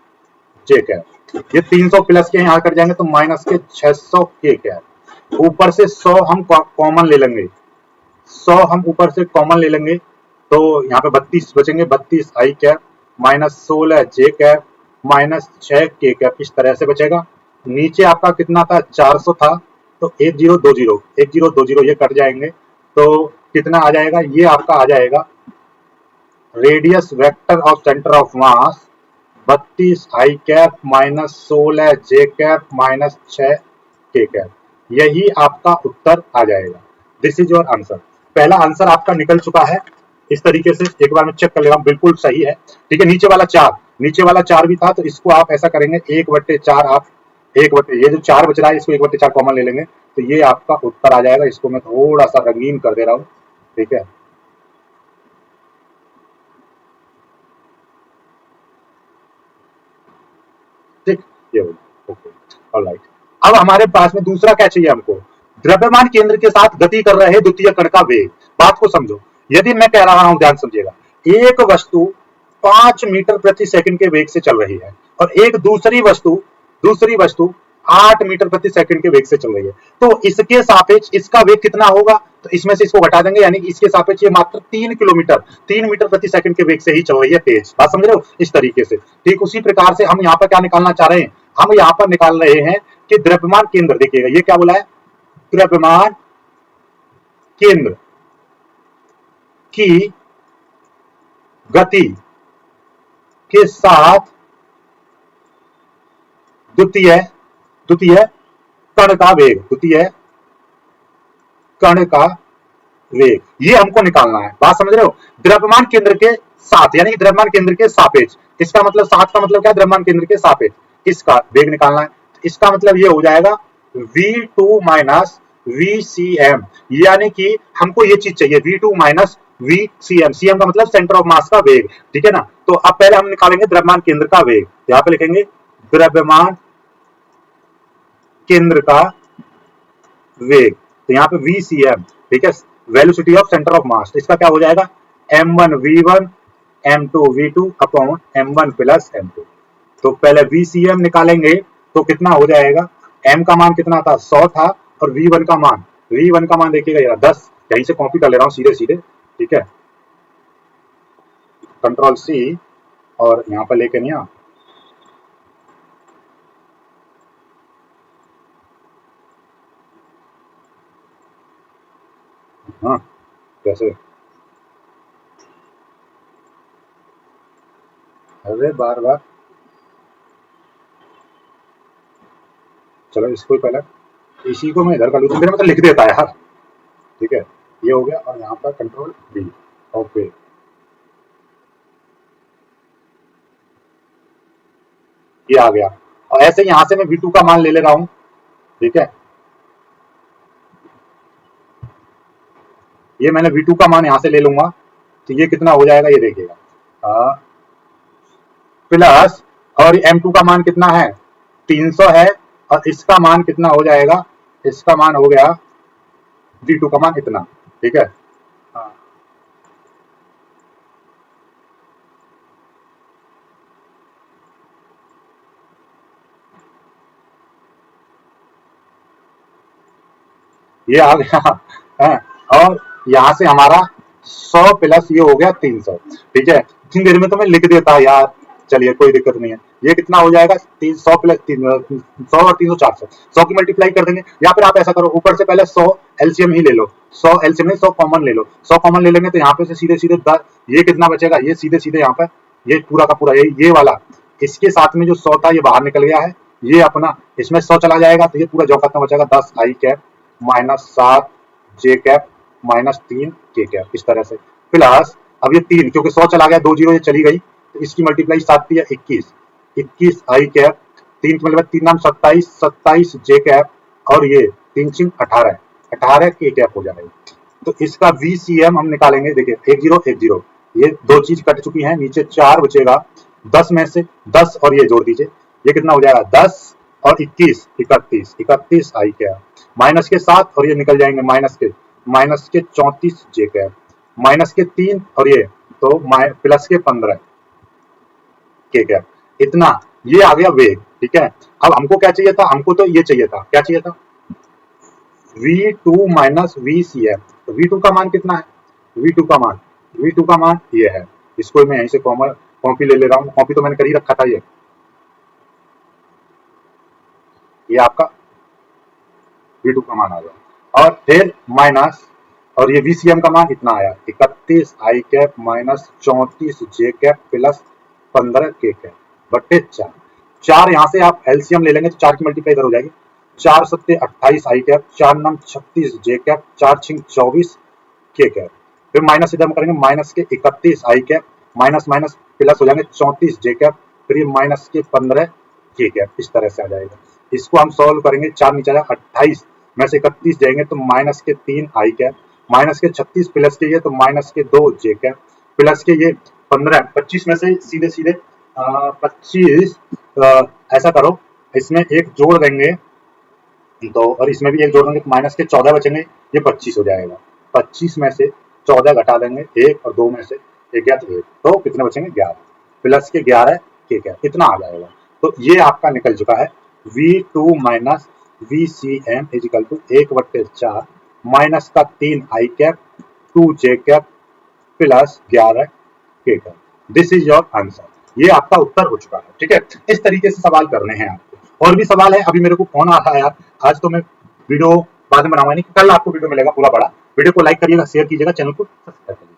j कैप। ये 300 प्लस के यहाँ कर जाएंगे तो माइनस के 600 k कैप। ऊपर से 100 हम कॉमन ले लेंगे, 100 हम ऊपर से कॉमन ले लेंगे तो यहाँ पे 32 बचेंगे, 32 i कैप -16 जे कैप -6 के कैप, इस तरह से बचेगा। नीचे आपका कितना था, 400 था, तो 1020 ये कट जाएंगे, तो कितना आ जाएगा, ये आपका आ जाएगा radius vector of centre of mass 32 I cap -16 J cap -6 के कैप, यही आपका उत्तर आ जाएगा। This is your answer. पहला आंसर आपका निकल चुका है। इस तरीके से एक बार मैं चेक कर ले रहा हूँ, बिल्कुल सही है। ठीक है, नीचे वाला चार भी था, तो इसको आप ऐसा करेंगे 1/4, आप 1/, ये जो 4 बच रहा है इसको 1/4 कॉमन ले लेंगे, तो ये आपका उत्तर आ जाएगा। इसको मैं थोड़ा सा रंगीन कर दे रहा हूँ। ठीक है, ठीक, ये हो गया। Okay, alright. अब हमारे पास में दूसरा क्या चाहिए हमको, द्रव्यमान केंद्र के साथ गति कर रहे द्वितीय कण का वेग। बात को समझो, यदि मैं कह रहा हूं, ध्यान समझिएगा, एक वस्तु 5 मीटर प्रति सेकंड के वेग से चल रही है और एक दूसरी वस्तु 8 मीटर प्रति सेकंड के वेग से चल रही है, तो इसके सापेक्ष इसका वेग कितना होगा, तो इसमें से इसको घटा देंगे, यानी कि इसके सापेक्ष ये मात्र 3 मीटर प्रति सेकंड के वेग से ही चल रही है तेज। बात समझ रहे हो, इस तरीके से। ठीक उसी प्रकार से हम यहाँ पर क्या निकालना चाह रहे हैं, हम यहाँ पर निकाल रहे हैं कि द्रव्यमान केंद्र, देखिएगा ये क्या बोला है, द्रव्यमान केंद्र की गति के साथ द्वितीय कण का वेग, ये हमको निकालना है। बात समझ रहे हो, द्रव्यमान केंद्र के साथ, यानी द्रव्यमान केंद्र के सापेक्ष, इसका मतलब साथ का मतलब क्या, द्रव्यमान केंद्र के सापेक्ष इसका वेग निकालना है। इसका मतलब ये हो जाएगा v2 माइनस vcm, यानी कि हमको ये चीज चाहिए, v2 माइनस vcm, cm का मतलब सेंटर ऑफ मास का वेग। ठीक है ना, तो अब पहले हम निकालेंगे द्रव्यमान केंद्र का वेग, यहां पे लिखेंगे द्रव्यमान केंद्र का वेग, तो यहाँ पे vcm, ठीक है, velocity of centre of mass, इसका क्या हो जाएगा m1 v1 m2 v2 upon m1 plus m2। तो पहले vcm निकालेंगे तो कितना हो जाएगा, m का मान कितना था, 100 था, और v1 का मान देखिएगा यार 10, यहीं से कॉपी कर ले रहा हूँ सीधे सीधे। ठीक है, कंट्रोल C और यहाँ पर लेके नहीं आ, हाँ कैसे, अरे बार बार, चलो इसको ही पहले, इसी को मैं इधर कर लूँ तो मेरे मतलब लिख देता है यार। ठीक है, ये हो गया, और यहाँ पर कंट्रोल B, ओके, ये आ गया। और ऐसे यहाँ से मैं V2 का मान ले रहा हूँ। ठीक है, ये मैंने V2 का मान यहाँ से ले लूंगा, तो ये कितना हो जाएगा, ये देखिएगा प्लस, और M2 का मान कितना है 300 है, और इसका मान कितना हो जाएगा, इसका मान हो गया V2 का मान इतना। ठीक है, हाँ, ये आ गया है, और यहाँ से हमारा 100 प्लस ये हो गया 300। ठीक है, इतनी देर में तो मैं लिख देता यार, चलिए कोई दिक्कत नहीं है। ये कितना हो जाएगा 300 प्लस 100 और 300 400, 100 की मल्टीप्लाई कर देंगे, या फिर आप ऐसा करो ऊपर से पहले 100 एलसीएम ही ले लो, 100 एलसीएम नहीं 100 कॉमन ले लो, 100 कॉमन ले लेंगे तो यहाँ पे से सीधे सीधे ये कितना बचेगा, ये सीधे सीधे यहाँ पे ये पूरा का पूरा ये वाला, इसके साथ में जो 100 था ये बाहर निकल गया है, ये अपना इसमें 100 चला जाएगा, तो ये पूरा जो कितना बचेगा 10 आई कैप -7 जे कैप -3 के कैप, इस तरह से। प्लस अब ये 3, क्योंकि 100 चला गया, 2 जीरो ये चली गई, तो इसकी मल्टीप्लाई 7 है 21 आई कैप, 3 की मल्टीप्लाई 3 नाम 27 जे कैप, और ये 3 सिंह 18 के कैप हो जाएगा। तो इसका VCM हम निकालेंगे, देखिए 1010, ये दो चीज कट चुकी है, नीचे 4 बचेगा, 10 में से 10 और ये जोड़ दीजिए, ये कितना हो जाएगा 10 और 21 31 आई कैप, माइनस के 7 और ये निकल जाएंगे माइनस के 34 जे कैप, माइनस के 3 और ये तो प्लस के 15 के कैप, इतना ये आ गया वेग। ठीक है, अब हमको क्या चाहिए था, हमको तो ये चाहिए था, क्या चाहिए था V2 माइनस VCM, तो V2 का मान कितना है, V2 का मान ये है, इसको मैं यहीं से कॉमन कॉपी ले ले रहा हूँ, कॉपी तो मैंने कर ही रखा था। ये आपका V2 का मान आ गया और फिर माइनस, और ये VCM का मान इतना आया 31 आई कैप माइनस 34 जे कैप प्लस 15 के कैप बट्टे 4। 4 यहाँ से आप एलसीएम ले लेंगे तो 4 की मल्टीप्लाई इधर हो जाएगी, 4 सत्ते 28 आई कैप, 4 नम 36 जे कैप, 4 छिंग 24 के कैप, फिर माइनस इधर करेंगे माइनस के 31 आई कैप माइनस माइनस प्लस हो जाएंगे 34 जे कैप, फिर ये माइनस के 15 के कैप, इस तरह से आ जाएगा। इसको हम सॉल्व करेंगे, 4 नीचे आएगा 28 में से 31 जाएंगे तो माइनस के 3 आई कैप, माइनस के 36 प्लस के ये तो माइनस के 2 जे कैप, प्लस के ये 15 25 में से सीधे सीधे 25 ऐसा करो इसमें एक जोड़ देंगे तो, और इसमें भी एक जोड़ देंगे तो माइनस के 14 बचेंगे, ये 25 हो जाएगा। 25 में से 14 घटा देंगे 1 और 2 में से 1 गया तो 1, तो कितने बचेंगे 11 प्लस के 11 के क्या इतना आ जाएगा। तो ये आपका निकल चुका है V2 minus VCM is equal to 1/4 minus का 3 I cap 2 J cap plus 11 K cap. This is your answer. ये आपका उत्तर हो चुका है। ठीक है, इस तरीके से सवाल करने हैं आपको। और भी सवाल है, अभी मेरे को फोन आ रहा है यार, आज तो मैं वीडियो बाद में बनाऊंगा, नहीं कल आपको वीडियो मिलेगा पूरा बड़ा। वीडियो को लाइक करिएगा, शेयर कीजिएगा, चैनल को सब्सक्राइब करिएगा।